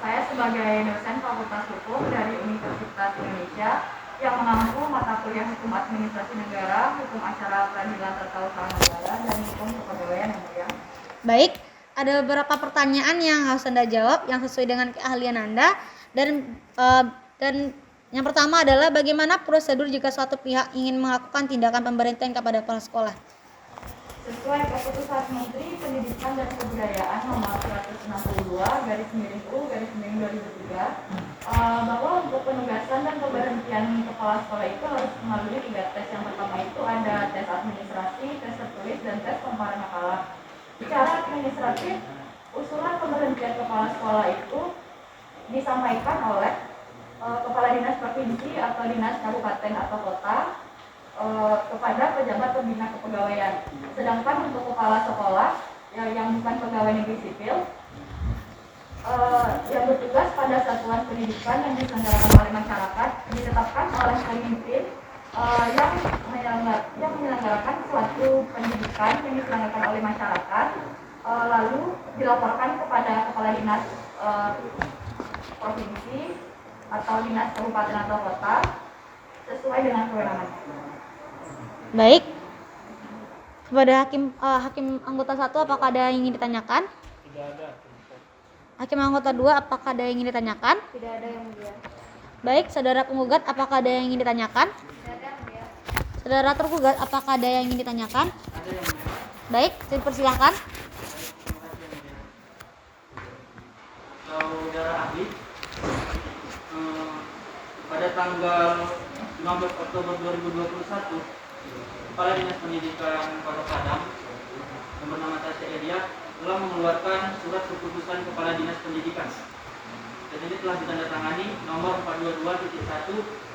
Saya sebagai dosen Fakultas Hukum dari Universitas Indonesia yang mengampu mata kuliah Hukum Administrasi Negara, Hukum Acara Peradilan Tata Usaha Negara, dan Hukum Kepegawaian yang mulia. baik. Ada beberapa pertanyaan yang harus Anda jawab yang sesuai dengan keahlian Anda dan yang pertama adalah bagaimana prosedur jika suatu pihak ingin melakukan tindakan pemberhentian kepada kepala sekolah? Sesuai Keputusan Menteri Pendidikan dan Kebudayaan Nomor 162/U/2003 bahwa untuk penugasan dan pemberhentian kepala sekolah itu harus melalui 3 tes. Yang pertama itu ada tes administrasi, tes tertulis, dan tes pemaparan makalah. Secara administratif, usulan pemberhentian kepala sekolah itu disampaikan oleh kepala dinas provinsi atau dinas kabupaten atau kota kepada pejabat pembina kepegawaian. Sedangkan untuk kepala sekolah yang bukan pegawai negeri sipil yang bertugas pada satuan pendidikan yang diselenggarakan oleh masyarakat ditetapkan oleh pemimpin yang menyelenggarakan suatu pendidikan yang diselenggarakan oleh masyarakat, lalu dilaporkan kepada kepala dinas provinsi atau dinas kabupaten atau kota sesuai dengan kewenangannya. Baik. Kepada hakim anggota 1 apakah ada yang ingin ditanyakan? Tidak ada. Hakim anggota 2 apakah ada yang ingin ditanyakan? Tidak ada yang mulia. Baik, saudara penggugat apakah ada yang ingin ditanyakan? Tidak ada yang mulia. Saudara tergugat apakah ada yang ingin ditanyakan? Ada yang Baik, dipersilakan. saudara ahli, pada tanggal 15 Oktober 2021, Kepala Dinas Pendidikan Kota Padang yang bernama Tasya Edia telah mengeluarkan surat keputusan Kepala Dinas Pendidikan. Dan ini telah ditandatangani nomor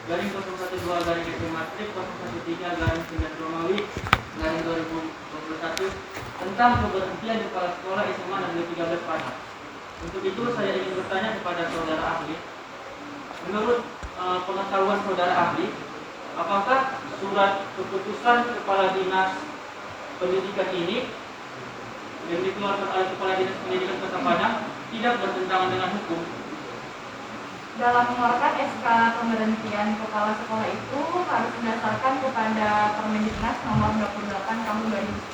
422-1-013-013-9 Romawi/2021 tentang pemberhentian kepala sekolah SMA Negeri 13 Padang. Untuk itu saya ingin bertanya kepada saudara ahli, menurut pengetahuan saudara ahli, apakah surat keputusan Kepala Dinas Pendidikan ini yang dikeluarkan oleh Kepala Dinas Pendidikan Kota Padang tidak bertentangan dengan hukum? Dalam mengeluarkan SK pemberhentian kepala sekolah itu harus berdasarkan kepada Permendiknas nomor 28 tahun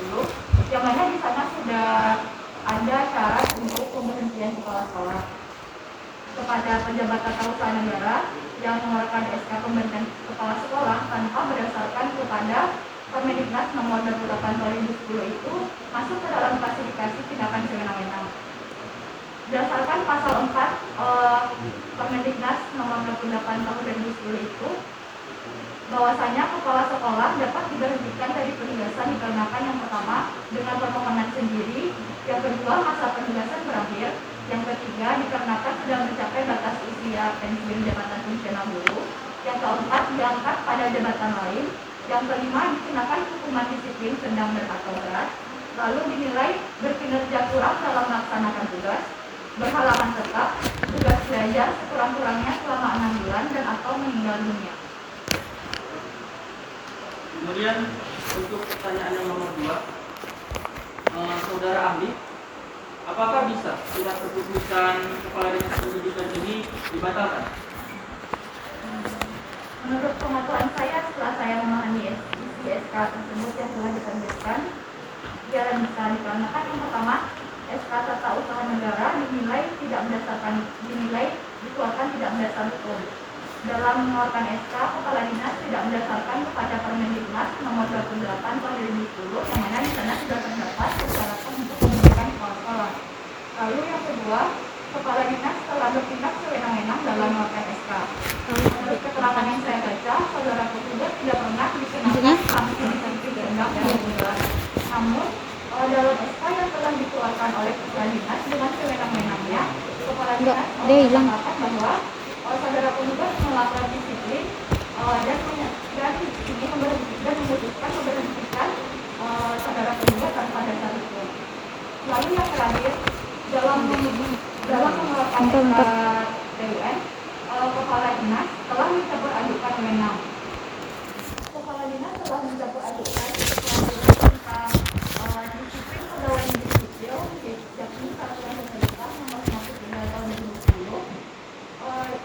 2010, yang mana di sana sudah ada syarat untuk pemberhentian kepala sekolah. Kepada pejabat tata usaha negara yang mengeluarkan SK pemberhentian kepala sekolah tanpa berdasarkan kepada Permendiknas nomor 28 tahun 2010 itu masuk ke dalam klasifikasi tindakan sewenang-wenang. Berdasarkan pasal 4 Permendiknas nomor 28 tahun 2010 itu, bahwasanya kepala sekolah dapat diberhentikan dari penugasan dikarenakan yang pertama dengan permohonan sendiri, yang kedua masa penugasan berakhir, Yang ketiga, dikarenakan sudah mencapai batas usia pensiun jabatan fungsional guru. Yang keempat, diangkat pada jabatan lain. Yang kelima, dikenakan hukuman disiplin sedang dan atau berat. Lalu dinilai berkinerja kurang dalam melaksanakan tugas, berhalangan tetap, tugas belajar sekurang-kurangnya selama 6 bulan dan atau meninggal dunia. Kemudian untuk pertanyaan yang nomor 2, saudara ahli, apakah bisa surat keputusan Kepala Dinas Pendidikan ini dibatalkan? Menurut pengetahuan saya, setelah saya memahami isi SK tersebut yang telah diterbitkan, dia bisa dikarenakan yang pertama, SK Tata Usaha Negara dinilai dikeluarkan tidak berdasar hukum. Dalam mengeluarkan SK, Kepala Dinas tidak berdasarkan kepada Permendiknas nomor 28 tahun 2010 yang mana di sana sudah terdapat persyaratan untuk mendirikan sekolah-sekolah. Lalu yang kedua, Kepala Dinas telah bertindak sewenang-wenang dalam mengeluarkan SK. Menurut keterangan yang saya baca, saudara petugas tidak pernah dikenakan sanksi disiplin sedang dan berat. Namun, dalam SK yang telah dikeluarkan oleh Kepala Dinas dengan sewenang-wenangnya, Kepala Dinas mengatakan bahwa saudara petugas melakukan disiplin dan memutuskan memberhentikan saudara petugas tanpa dasar hukum. Lalu yang terakhir, dalam mengeluarkan SK TUN, Kepala Dinas telah mencampur adukan wewenang. Kepala Dinas telah mencampur adukan tentang disiplin pegawai negeri sipil, yakni Peraturan Pemerintah Nomor 53 Tahun 2010,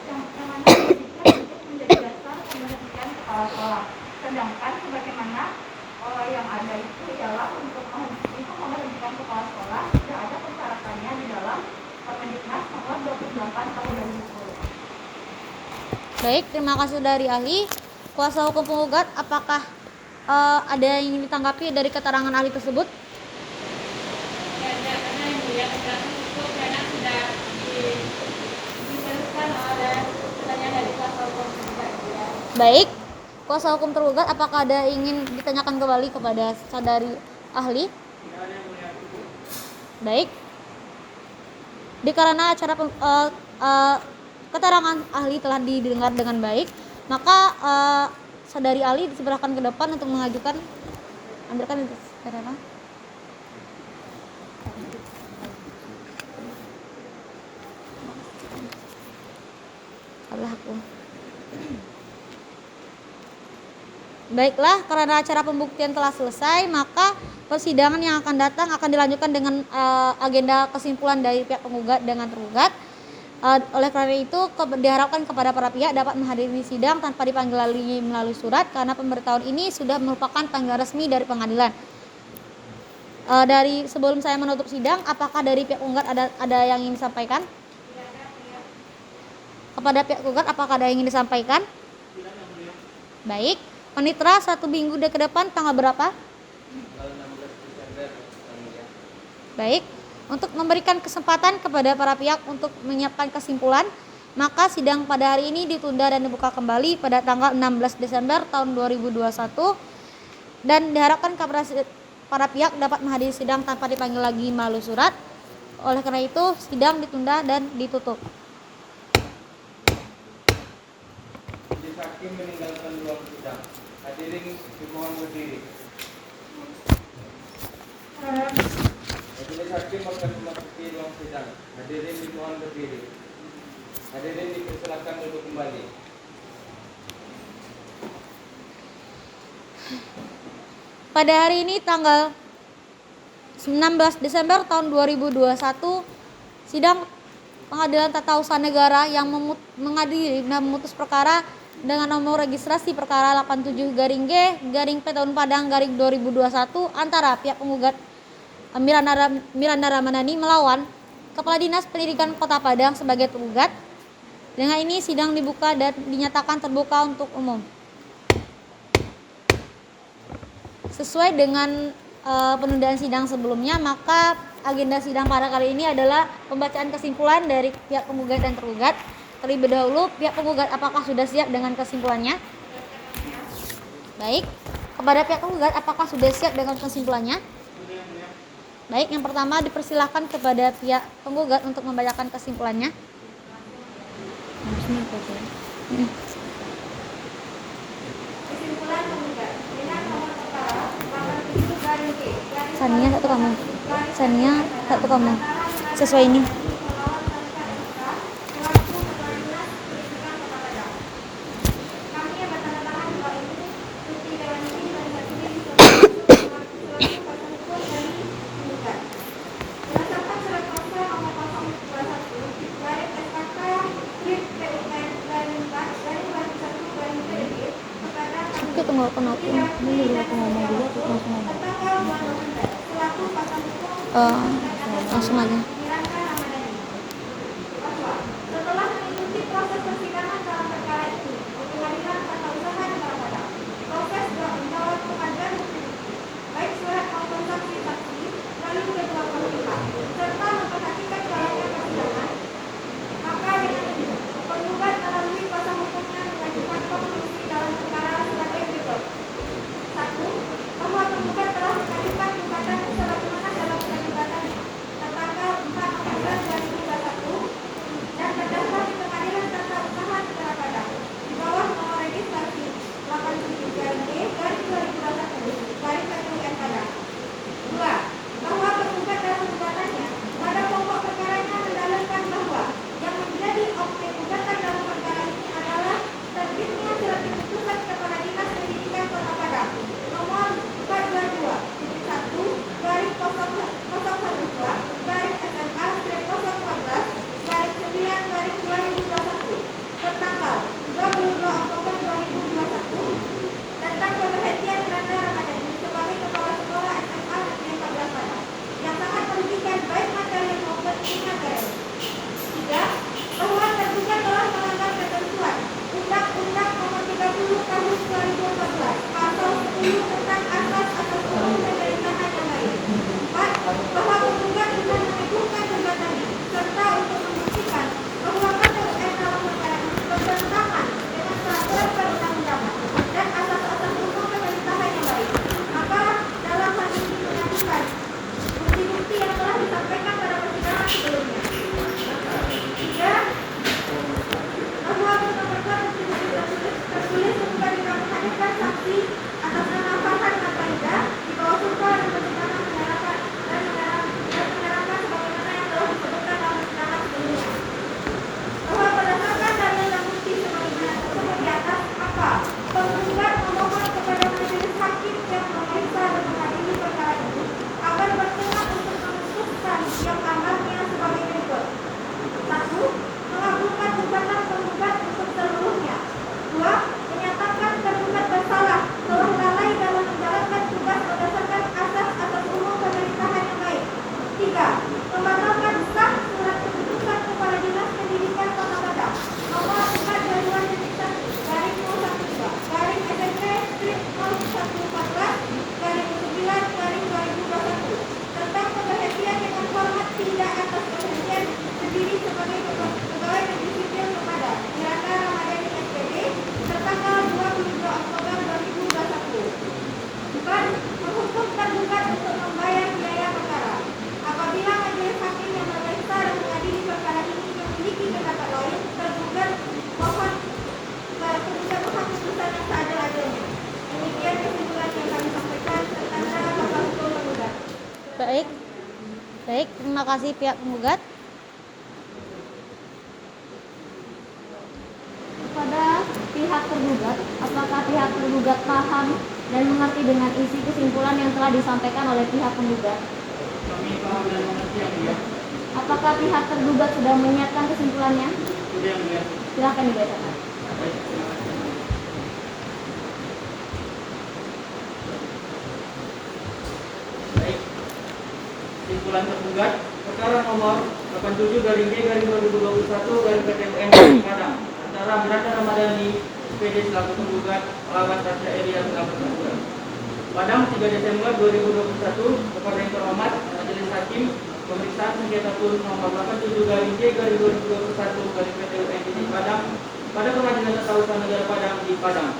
yang mana disiplin untuk menjadi dasar pemberhentian kepala sekolah. Sedangkan sebagaimana yang ada itu ialah untuk memberhentikan kepala sekolah tidak ada persyaratannya di dalam Permendiknas Nomor 28 Tahun 2010. Baik, terima kasih dari ahli. Kuasa hukum penggugat, apakah ada yang ingin ditanggapi dari keterangan ahli tersebut? Ada yang mulia, itu karena sudah diteruskan oleh pertanyaan dari kuasa hukum penggugat. Baik, kuasa hukum tergugat, apakah ada yang ingin ditanyakan kembali kepada saudari ahli? Baik, dikarenakan keterangan ahli telah didengar dengan baik, maka saudari ahli dipersilahkan ke depan untuk mengajukan. Ambilkan apa? Aku. Baiklah, karena acara pembuktian telah selesai, maka persidangan yang akan datang akan dilanjutkan dengan agenda kesimpulan dari pihak penggugat dengan tergugat. Oleh karena itu, diharapkan kepada para pihak dapat menghadiri sidang tanpa dipanggil lagi melalui surat, karena pemberitahuan ini sudah merupakan panggilan resmi dari pengadilan. Dari sebelum saya menutup sidang, apakah dari pihak penggugat ada yang ingin disampaikan? Kepada pihak penggugat, apakah ada yang ingin disampaikan? Baik, panitera 1 minggu ke depan tanggal berapa? Tanggal 16 Desember. Baik, untuk memberikan kesempatan kepada para pihak untuk menyiapkan kesimpulan, maka sidang pada hari ini ditunda dan dibuka kembali pada tanggal 16 Desember tahun 2021 dan diharapkan kepada para pihak dapat menghadiri sidang tanpa dipanggil lagi melalui surat. Oleh karena itu, sidang ditunda dan ditutup. Majelis hakim meninggalkan ruang sidang. Hadirin dimohon berdiri. Majelis hakim akan memasuki ruang sidang. Hadirin dimohon berdiri. Hadirin dipersilakan duduk kembali. Pada hari ini tanggal 19 Desember tahun 2021, sidang Pengadilan Tata Usaha Negara yang mengadili dan memutus perkara dengan nomor registrasi perkara 87-G-P tahun Padang 2021 antara pihak penggugat Miranda Ramadhani melawan Kepala Dinas Pendidikan Kota Padang sebagai tergugat. Dengan ini sidang dibuka dan dinyatakan terbuka untuk umum. Sesuai dengan penundaan sidang sebelumnya, maka agenda sidang pada kali ini adalah pembacaan kesimpulan dari pihak penggugat dan tergugat. Terlebih dahulu, pihak penggugat apakah sudah siap dengan kesimpulannya? Baik, kepada pihak penggugat apakah sudah siap dengan kesimpulannya? Baik, yang pertama dipersilahkan kepada pihak penggugat untuk membacakan kesimpulannya. Kesimpulan penggugat dengan nomor perkara 87 garing Sania satu kamu. Sania satu kamu. Sesuai ini. melawan Tarikat MK selaku Kepala Dinas Pendidikan Kota Padang. Kami yang bertanda tangan di bawah ini Tuti Dewanti dan Satri selaku kuasa hukum dari penggugat. Berdasarkan surat kuasa nomor 021 garing SKK Krim PUN garing 4 garing 21 garing PDB kepada Oke, tunggu aku nanti. Ini dulu aku ngomong dulu, aku langsung ngomong. tanggal 2 November selaku kuasa hukum Langsung aja. Miranda Ramadhani. Bahwa setelah mengikuti proses persidangan dalam perkara ini di Pengadilan Tata Usaha Negara Padang, proses menjawab pengajuan bukti, baik surat maupun saksi-saksi melalui kedua belah pihak, serta memperhatikan jalannya persidangan, maka dengan ini penggugat melalui kuasa hukumnya mengajukan konklusi dalam perkara sebagai berikut. 1. Bahwa penggugat telah mengajukan gugatan sebagaimana dalam surat gugatan tertanggal 4 Oktober 2021 dan terdaftar di Pengadilan Tata Usaha Negara Padang di bawah nomor registrasi 87-2021-PTUN Padang. 2. Bahwa penggugat dalam gugatannya pada pokok perkaranya mendalilkan bahwa yang menjadi objek gugatan dalam perkara ini adalah terbitnya surat keputusan Kepala Dinas Pendidikan Kota Padang nomor 422/1/SMA/014/9/2021 tertanggal 22 Oktober 2021 tentang pemberhentian Miranda Ramadhani sebagai Kepala Sekolah SMA Negeri 14 Padang yang sangat merugikan baik material maupun imaterial. 3. Bahwa tergugat telah melanggar ketentuan Undang-Undang Nomor 30 Tahun 2014 Pasal 10 tentang asas-asas hukum pemerintahan yang baik. 4. Bahwa penggugat dengan mengajukan gugatannya serta untuk membuktikan bahwa PTUN dalam perkara ini bertentangan dengan peraturan perundang-undangan dan asas-asas hukum pemerintahan yang baik, maka dalam hal ini mengajukan bukti-bukti yang telah disampaikan pada persidangan sebelumnya. 3. Bahwa berkas bukti-bukti tertulis bukan kami hadirkan saksi atas nama Farhan Nataida di bawah sumpah dan persidangan menyerahkan sebagaimana yang telah disebutkan dalam persidangan sebelumnya. Bahwa berdasarkan dalil dan bukti sebagaimana tersebut di atas, maka penggugat memohon kepada majelis hakim yang memeriksa dan mengadili perkara ini agar berkenan untuk memutuskan yang amalnya sebagai berikut. 1. Mengabulkan gugatan penggugat untuk seluruhnya. 2. Menyatakan tergugat bersalah telah lalai dalam menjalankan tugas berdasarkan asas-asas umum pemerintahan yang baik. 3. Membatalkan sah surat keputusan Kepala Dinas Pendidikan Kota Padang nomor 4/2021/ST/014/9/2021 tentang pemberhentian dengan hormat tidak atas pemberhentian sendiri sebagai pegawai negeri sipil kepada Miranda Ramadhani SPD tertanggal 22 Oktober 2021. 4. Menghukum tergugat untuk membayar biaya perkara. Apabila majelis hakim yang memeriksa dan mengadili perkara ini memiliki pendapat lain, tergugat mohon keputusan yang seadil-adilnya. Demikian kesimpulan yang kami sampaikan tentang kuasa hukum penggugat. Baik. Baik, terima kasih pihak penggugat. Kepada pihak tergugat, apakah pihak tergugat paham dan mengerti dengan isi kesimpulan yang telah disampaikan oleh pihak penggugat? Kami paham dan mengerti yang mulia. Apakah pihak tergugat sudah menyiapkan kesimpulannya? Sudah yang mulia. Silakan dibacakan. Baik, terima kasih. Baik. Kesimpulan tergugat perkara nomor 87/G/2021/PTUN Padang antara Miranda Ramadhani SPD selaku penggugat melawan Tasya Elia selaku tergugat. Padang 3 Desember 2021 kepada yang terhormat Majelis Hakim pemeriksaan sengketa turun nomor 87/G/2021/PTUN di Padang pada Pengadilan Tata Usaha Negara Padang di Padang.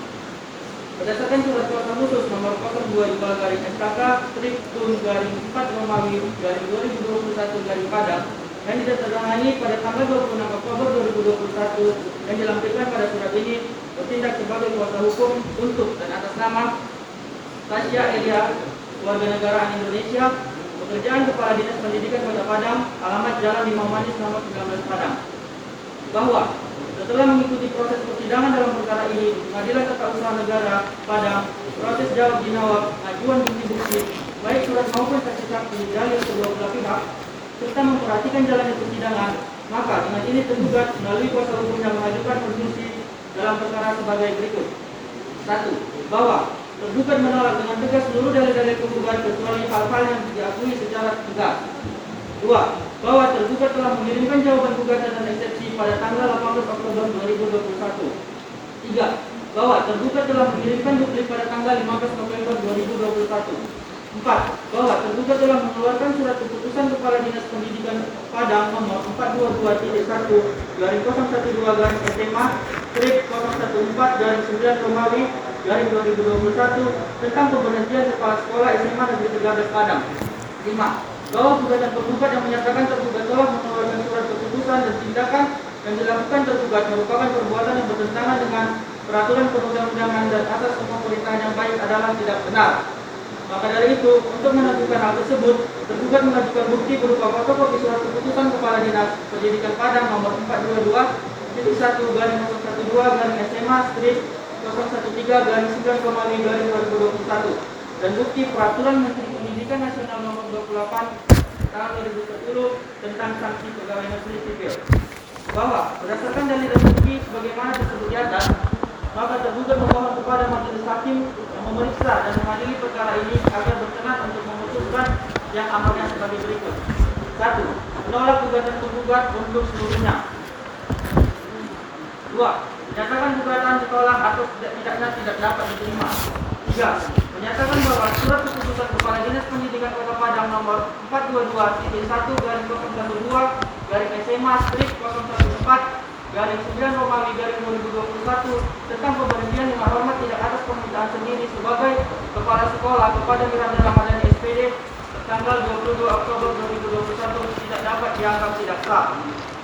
Berdasarkan surat kuasa khusus nomor 02-4-2021-Padang yang ditandatangani pada tanggal 26 Oktober 2021 yang dilampirkan pada surat ini bertindak sebagai kuasa hukum untuk dan atas nama Tasya Elia, warga negaraan Indonesia, pekerjaan Kepala Dinas Pendidikan Kota Padang, alamat Jalan Limau Manis nomor 19 Padang, bahwa setelah mengikuti proses persidangan dalam perkara ini, Pengadilan Tata Usaha Negara Padang, proses jawab jinawab, ajuan bukti-bukti, baik surat maupun saksi-saksi dalil kedua belah pihak, serta memperhatikan jalannya persidangan, maka dengan ini tergugat melalui kuasa hukumnya mengajukan presumpsi dalam perkara sebagai berikut. 1. Bahwa tergugat menolak dengan tegas seluruh dalil-dalil penggugat kecuali hal-hal yang diakui secara tegas. 2. Bahwa tergugat telah mengirimkan jawaban gugatan dan eksepsi pada tanggal 18 Oktober 2021. 3. Bahwa tergugat telah mengirimkan duplik pada tanggal 15 November 2021. 4. Bahwa tergugat telah mengeluarkan surat keputusan Kepala Dinas Pendidikan Padang nomor 422.1/012-SMA /014-9 Romawi /2021 tentang pemberhentian Kepala Sekolah SMA Negeri 13 Padang. 5. Bahwa gugatan penggugat yang menyatakan tergugat telah mengeluarkan surat keputusan dan tindakan yang dilakukan tergugat merupakan perbuatan yang bertentangan dengan peraturan perundang-undangan dan asas pemerintahan yang baik adalah tidak benar. Maka dari itu, untuk menentukan hal tersebut, tergugat mengajukan bukti berupa fotokopi surat keputusan Kepala Dinas Pendidikan Padang nomor 422.1/012-SMA /013-9 Romawi 2021 dan bukti peraturan Menteri Pendidikan Nasional nomor 28 tahun 2010 tentang sanksi pegawai negeri sipil. Bahwa berdasarkan dalil dan bukti sebagaimana disebut di atas, maka tergugat memohon kepada majelis hakim yang memeriksa dan mengadili perkara ini agar berkenan untuk memutuskan yang amalnya sebagai berikut. 1. Menolak gugatan penggugat untuk seluruhnya. 2. Menyatakan gugatan ditolak atau tidaknya tidak dapat diterima. 3. Menyatakan bahwa surat keputusan Kepala Dinas Pendidikan Kota Padang nomor 422.1/012-SMA /014-9 Romawi 2021 tentang pemberhentian dengan hormat tidak atas permintaan sendiri sebagai Kepala Sekolah kepada Miranda Ramadhani SPD tanggal 22 Oktober 2021 tidak dapat dianggap tidak sah.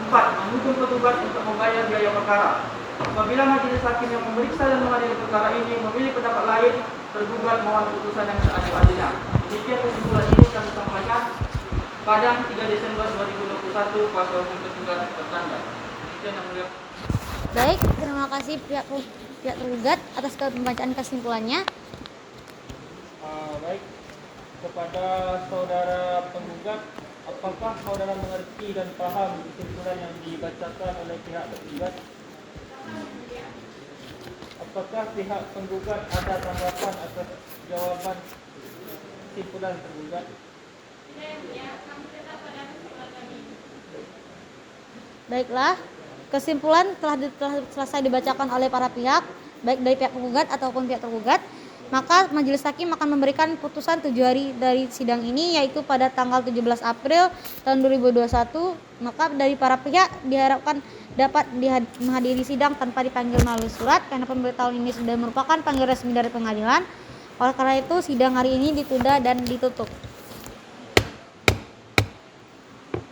4. Menghukum petugas untuk membayar biaya perkara. Apabila majelis hakim yang memeriksa dan mengadili perkara ini memilih pendapat lain, tergugat mohon putusan yang seadil-adilnya. Demikian kesimpulan ini kami sampaikan. Padang 3 Desember 2021, kuasa hukum tergugat tertanda. Demikian yang mulia. Baik, terima kasih pihak tergugat atas pembacaan kesimpulannya. Baik, kepada saudara penggugat, apakah saudara mengerti dan paham kesimpulan yang dibacakan oleh pihak tergugat? Apakah pihak penggugat ada tanggapan atas jawaban kesimpulan tergugat? Baiklah, kesimpulan telah selesai dibacakan oleh para pihak, baik dari pihak penggugat ataupun pihak tergugat. Maka majelis hakim akan memberikan putusan 7 hari dari sidang ini, yaitu pada tanggal 17 April tahun 2021. Maka dari para pihak diharapkan dapat menghadiri sidang tanpa dipanggil melalui surat, karena pemberitahuan ini sudah merupakan panggilan resmi dari pengadilan. Oleh karena itu, sidang hari ini ditunda dan ditutup.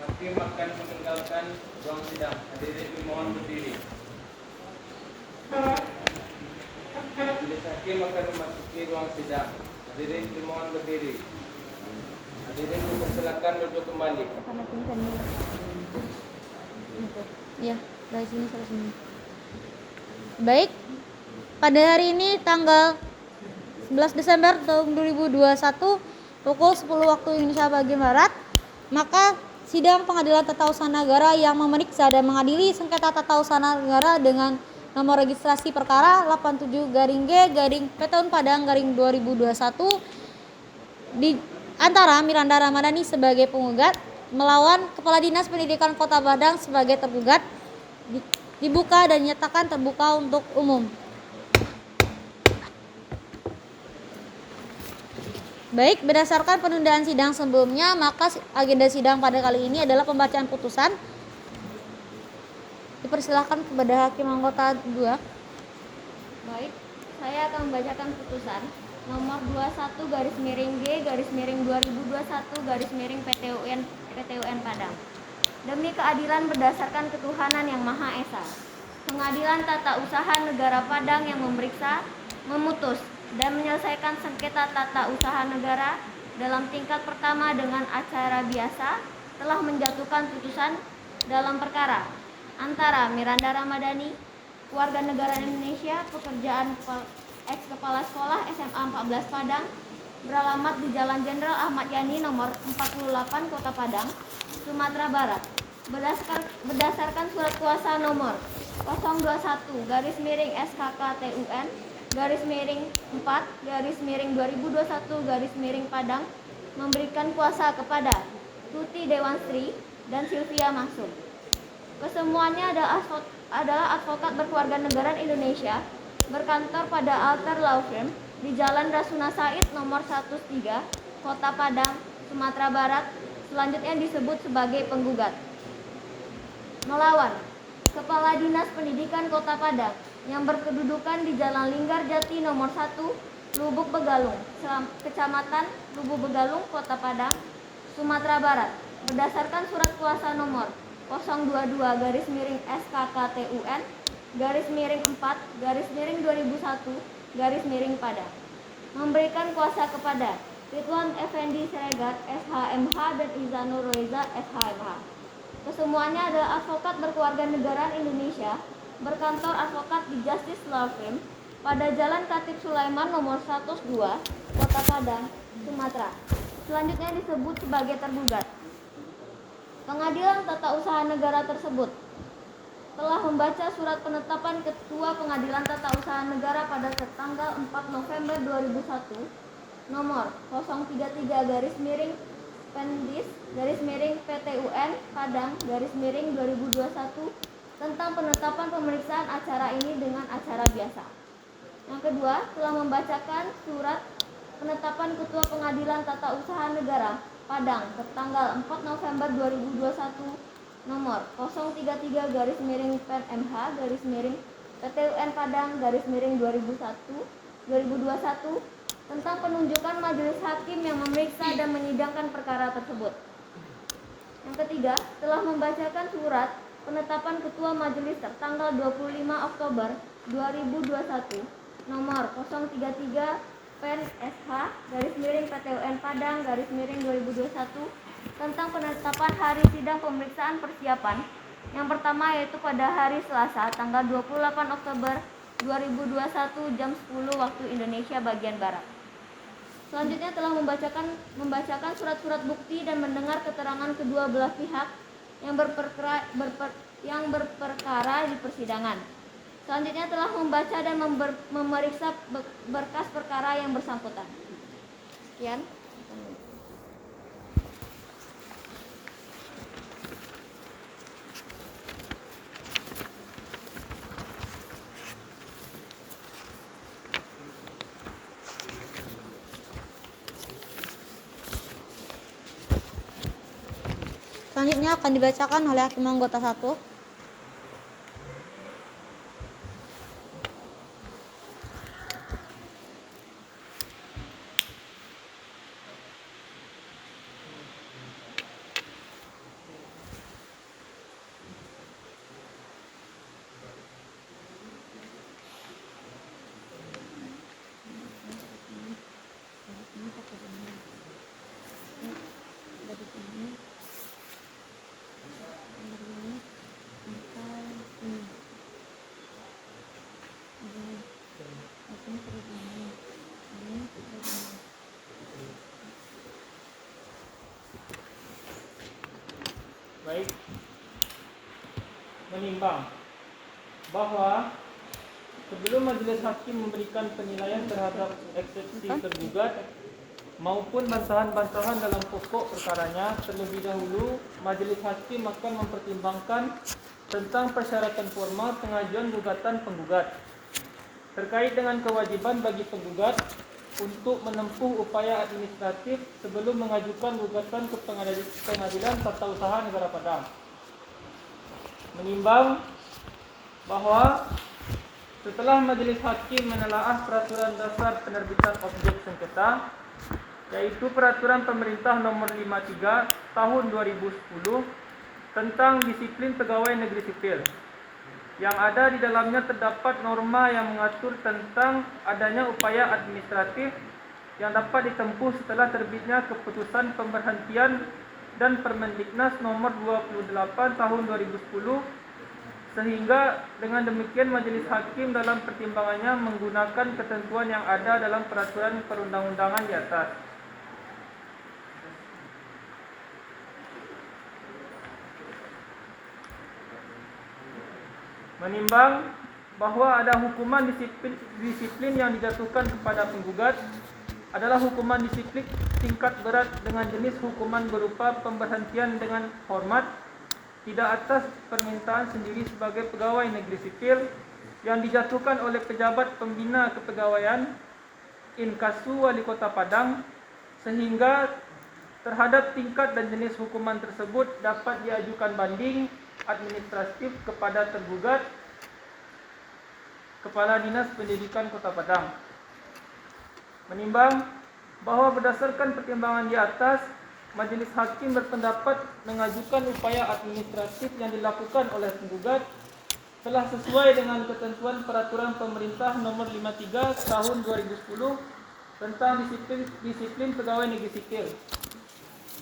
Hakim akan meninggalkan ruang sidang. Hadirin dimohon berdiri. Majelis hakim akan memasuki ruang sidang. Hadirin dimohon berdiri. Hadirin dipersilakan duduk kembali. Ya, dari sini sampai sini. Baik, pada hari ini tanggal 11 Desember tahun 2021 pukul 10 waktu Indonesia bagian Barat, maka sidang Pengadilan Tata Usaha Negara yang memeriksa dan mengadili sengketa tata usaha negara dengan nomor registrasi perkara 87-G/P/Padang/2021 di antara Miranda Ramadhani sebagai penggugat melawan Kepala Dinas Pendidikan Kota Padang sebagai tergugat dibuka dan dinyatakan terbuka untuk umum. Baik, berdasarkan penundaan sidang sebelumnya, maka agenda sidang pada kali ini adalah pembacaan putusan. Dipersilakan kepada hakim anggota 2. Baik, Saya akan membacakan putusan nomor 21/G/2021/PTUN Demi keadilan berdasarkan ketuhanan yang Maha Esa. Pengadilan Tata Usaha Negara Padang yang memeriksa, memutus, dan menyelesaikan sengketa tata usaha negara dalam tingkat pertama dengan acara biasa telah menjatuhkan putusan dalam perkara antara Miranda Ramadhani, warga negara Indonesia, pekerjaan ex-kepala sekolah SMA 14 Padang, beralamat di Jalan Jenderal Ahmad Yani nomor 48 Kota Padang, Sumatera Barat, berdasarkan surat kuasa nomor 021/SKKTUN/4/2021 memberikan kuasa kepada Tuti Dewanstri dan Sylvia Maksud. Kesemuanya adalah advokat berkeluarga negaraan Indonesia berkantor pada Alter Law Firm di Jalan Rasuna Said nomor 103 Kota Padang, Sumatera Barat, selanjutnya disebut sebagai penggugat. Melawan Kepala Dinas Pendidikan Kota Padang yang berkedudukan di Jalan Linggar Jati nomor 1, Lubuk Begalung, Kecamatan Lubuk Begalung, Kota Padang, Sumatera Barat, berdasarkan surat kuasa nomor 022/SKKTUN/4/2001 memberikan kuasa kepada Ridwan Effendi Siregar SHMH dan Izanur Reza SHMH. Kesemuanya adalah advokat berkeluarga negaraan Indonesia berkantor advokat di Justice Law Firm pada Jalan Khatib Sulaiman nomor 102 Kota Padang, Sumatera. Selanjutnya disebut sebagai tergugat. Pengadilan Tata Usaha Negara tersebut telah membaca surat penetapan Ketua Pengadilan Tata Usaha Negara pada tanggal 4 November 2001 nomor 033/PTUN Padang _2021 tentang penetapan pemeriksaan acara ini dengan acara biasa. Yang kedua, telah membacakan surat penetapan Ketua Pengadilan Tata Usaha Negara Padang tertanggal 4 November 2021 nomor 033/PMH_PTUN Padang _2021 tentang penunjukan majelis hakim yang memeriksa dan menyidangkan perkara tersebut. Yang ketiga, telah membacakan surat penetapan Ketua Majelis tertanggal 25 Oktober 2021 nomor 033/PEN/SH_PTUN Padang _2021 tentang penetapan hari sidang pemeriksaan persiapan yang pertama, yaitu pada hari Selasa tanggal 28 Oktober 2021 jam 10 waktu Indonesia bagian Barat. Selanjutnya telah membacakan surat-surat bukti dan mendengar keterangan kedua belah pihak yang berperkara di persidangan. Selanjutnya telah membaca dan memeriksa berkas perkara yang bersangkutan. Sekian. Selanjutnya akan dibacakan oleh Hakim Anggota 1. Baik, menimbang bahwa sebelum majelis hakim memberikan penilaian terhadap eksepsi tergugat maupun bantahan-bantahan dalam pokok perkaranya, terlebih dahulu majelis hakim akan mempertimbangkan tentang persyaratan formal pengajuan gugatan penggugat terkait dengan kewajiban bagi penggugat untuk menempuh upaya administratif sebelum mengajukan gugatan ke Pengadilan Tata Usaha Negara Padang. Menimbang bahwa Setelah Majelis Hakim menelaah peraturan dasar penerbitan objek sengketa, yaitu Peraturan Pemerintah Nomor 53 Tahun 2010 tentang disiplin pegawai negeri sipil, yang ada di dalamnya terdapat norma yang mengatur tentang adanya upaya administratif yang dapat ditempuh setelah terbitnya keputusan pemberhentian dan Permendiknas Nomor 28 Tahun 2010, sehingga dengan demikian Majelis Hakim dalam pertimbangannya menggunakan ketentuan yang ada dalam peraturan perundang-undangan di atas. Menimbang bahwa ada hukuman disiplin yang dijatuhkan kepada penggugat adalah hukuman disiplin tingkat berat dengan jenis hukuman berupa pemberhentian dengan hormat tidak atas permintaan sendiri sebagai pegawai negeri sipil yang dijatuhkan oleh pejabat pembina kepegawaian inkasu Wali Kota Padang, sehingga terhadap tingkat dan jenis hukuman tersebut dapat diajukan banding administratif kepada tergugat Kepala Dinas Pendidikan Kota Padang. Menimbang bahwa berdasarkan pertimbangan di atas, Majelis Hakim berpendapat mengajukan upaya administratif yang dilakukan oleh penggugat telah sesuai dengan ketentuan Peraturan Pemerintah Nomor 53 Tahun 2010 tentang disiplin pegawai negeri sipil.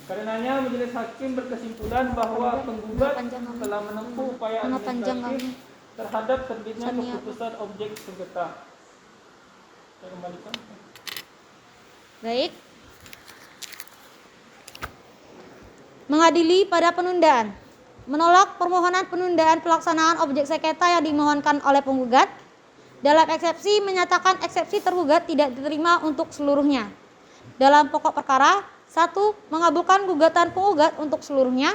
Karenanya Majelis Hakim berkesimpulan bahwa penggugat telah menempuh upaya administratif terhadap terbitnya keputusan objek sengketa. Saya kembalikan. Baik. Mengadili pada penundaan. Menolak permohonan penundaan pelaksanaan objek sengketa yang dimohonkan oleh penggugat. Dalam eksepsi menyatakan eksepsi tergugat tidak diterima untuk seluruhnya. Dalam pokok perkara, 1. Mengabulkan gugatan penggugat untuk seluruhnya.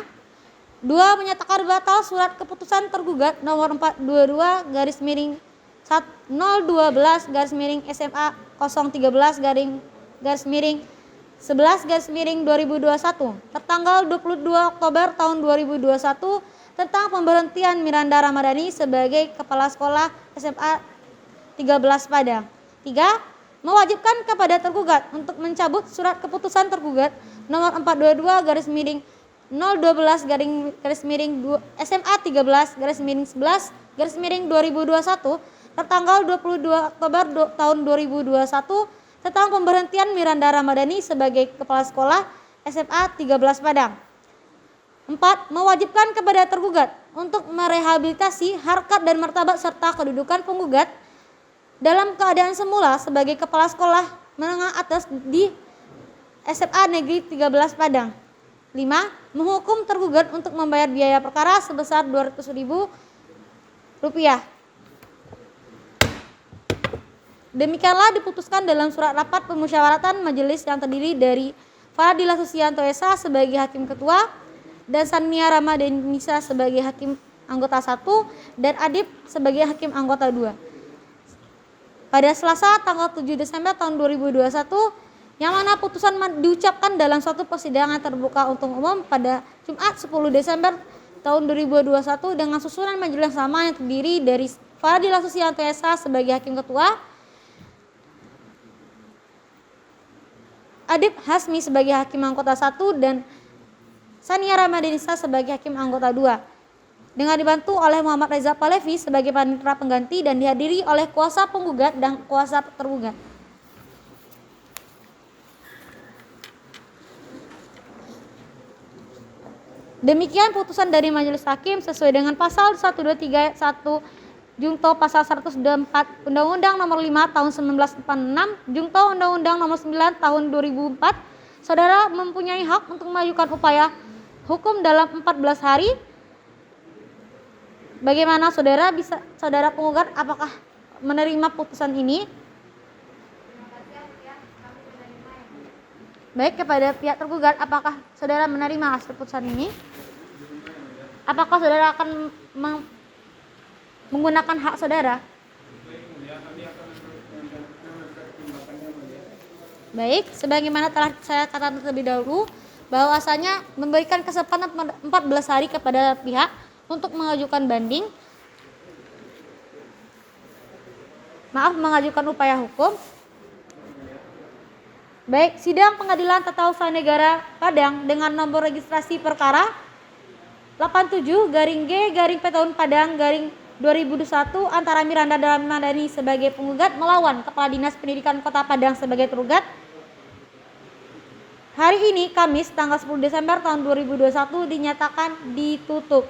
2. Menyatakan batal surat keputusan tergugat nomor 422/012 SMA 013/11/2021 tertanggal 22 Oktober tahun 2021 tentang pemberhentian Miranda Ramadhani sebagai Kepala Sekolah SMA 13 Padang. 3. Mewajibkan kepada tergugat untuk mencabut surat keputusan tergugat nomor 422/012/SMA 13/11/2021 tertanggal 22 Oktober tahun 2021 tentang pemberhentian Miranda Ramadhani sebagai Kepala Sekolah SMA 13 Padang. 4. Mewajibkan kepada tergugat untuk merehabilitasi harkat dan martabat serta kedudukan penggugat dalam keadaan semula sebagai Kepala Sekolah Menengah Atas di SMA Negeri 13 Padang. 5. Menghukum tergugat untuk membayar biaya perkara sebesar Rp200.000. Demikianlah diputuskan dalam surat rapat pemusyawaratan majelis yang terdiri dari Fadila Susianto Esa sebagai Hakim Ketua dan Sania Ramadanisa sebagai Hakim Anggota 1 dan Adib sebagai Hakim Anggota 2. Pada Selasa tanggal 7 Desember tahun 2021, yang mana putusan diucapkan dalam suatu persidangan terbuka untuk umum pada Jumat 10 Desember tahun 2021 dengan susunan majelis sama yang terdiri dari Fadila Susianto Esa sebagai Hakim Ketua, Adib Hasmi sebagai Hakim Anggota 1 dan Sania Ramadanisa sebagai Hakim Anggota 2 dengan dibantu oleh Muhammad Reza Palevi sebagai panitera pengganti dan dihadiri oleh kuasa penggugat dan kuasa tergugat. Demikian putusan dari Majelis Hakim sesuai dengan pasal 123 ayat 1 Jungto pasal 104 Undang-Undang Nomor 5 Tahun 1946 Jungto Undang-Undang Nomor 9 Tahun 2004. Saudara mempunyai hak untuk mengajukan upaya hukum dalam 14 hari. Bagaimana saudara penggugat apakah menerima putusan ini? Baik, kepada pihak tergugat apakah saudara menerima hasil putusan ini? Apakah saudara akan menggunakan hak saudara? Baik, sebagaimana telah saya katakan terlebih dahulu, bahwasanya memberikan kesempatan 14 hari kepada pihak untuk mengajukan banding. mengajukan upaya hukum. Baik, sidang Pengadilan Tata Usaha Negara Padang dengan nomor registrasi perkara 87-G-P/Padang-2021 antara Miranda Dahlan sebagai penggugat melawan Kepala Dinas Pendidikan Kota Padang sebagai tergugat. Hari ini Kamis tanggal 10 Desember tahun 2021 dinyatakan ditutup.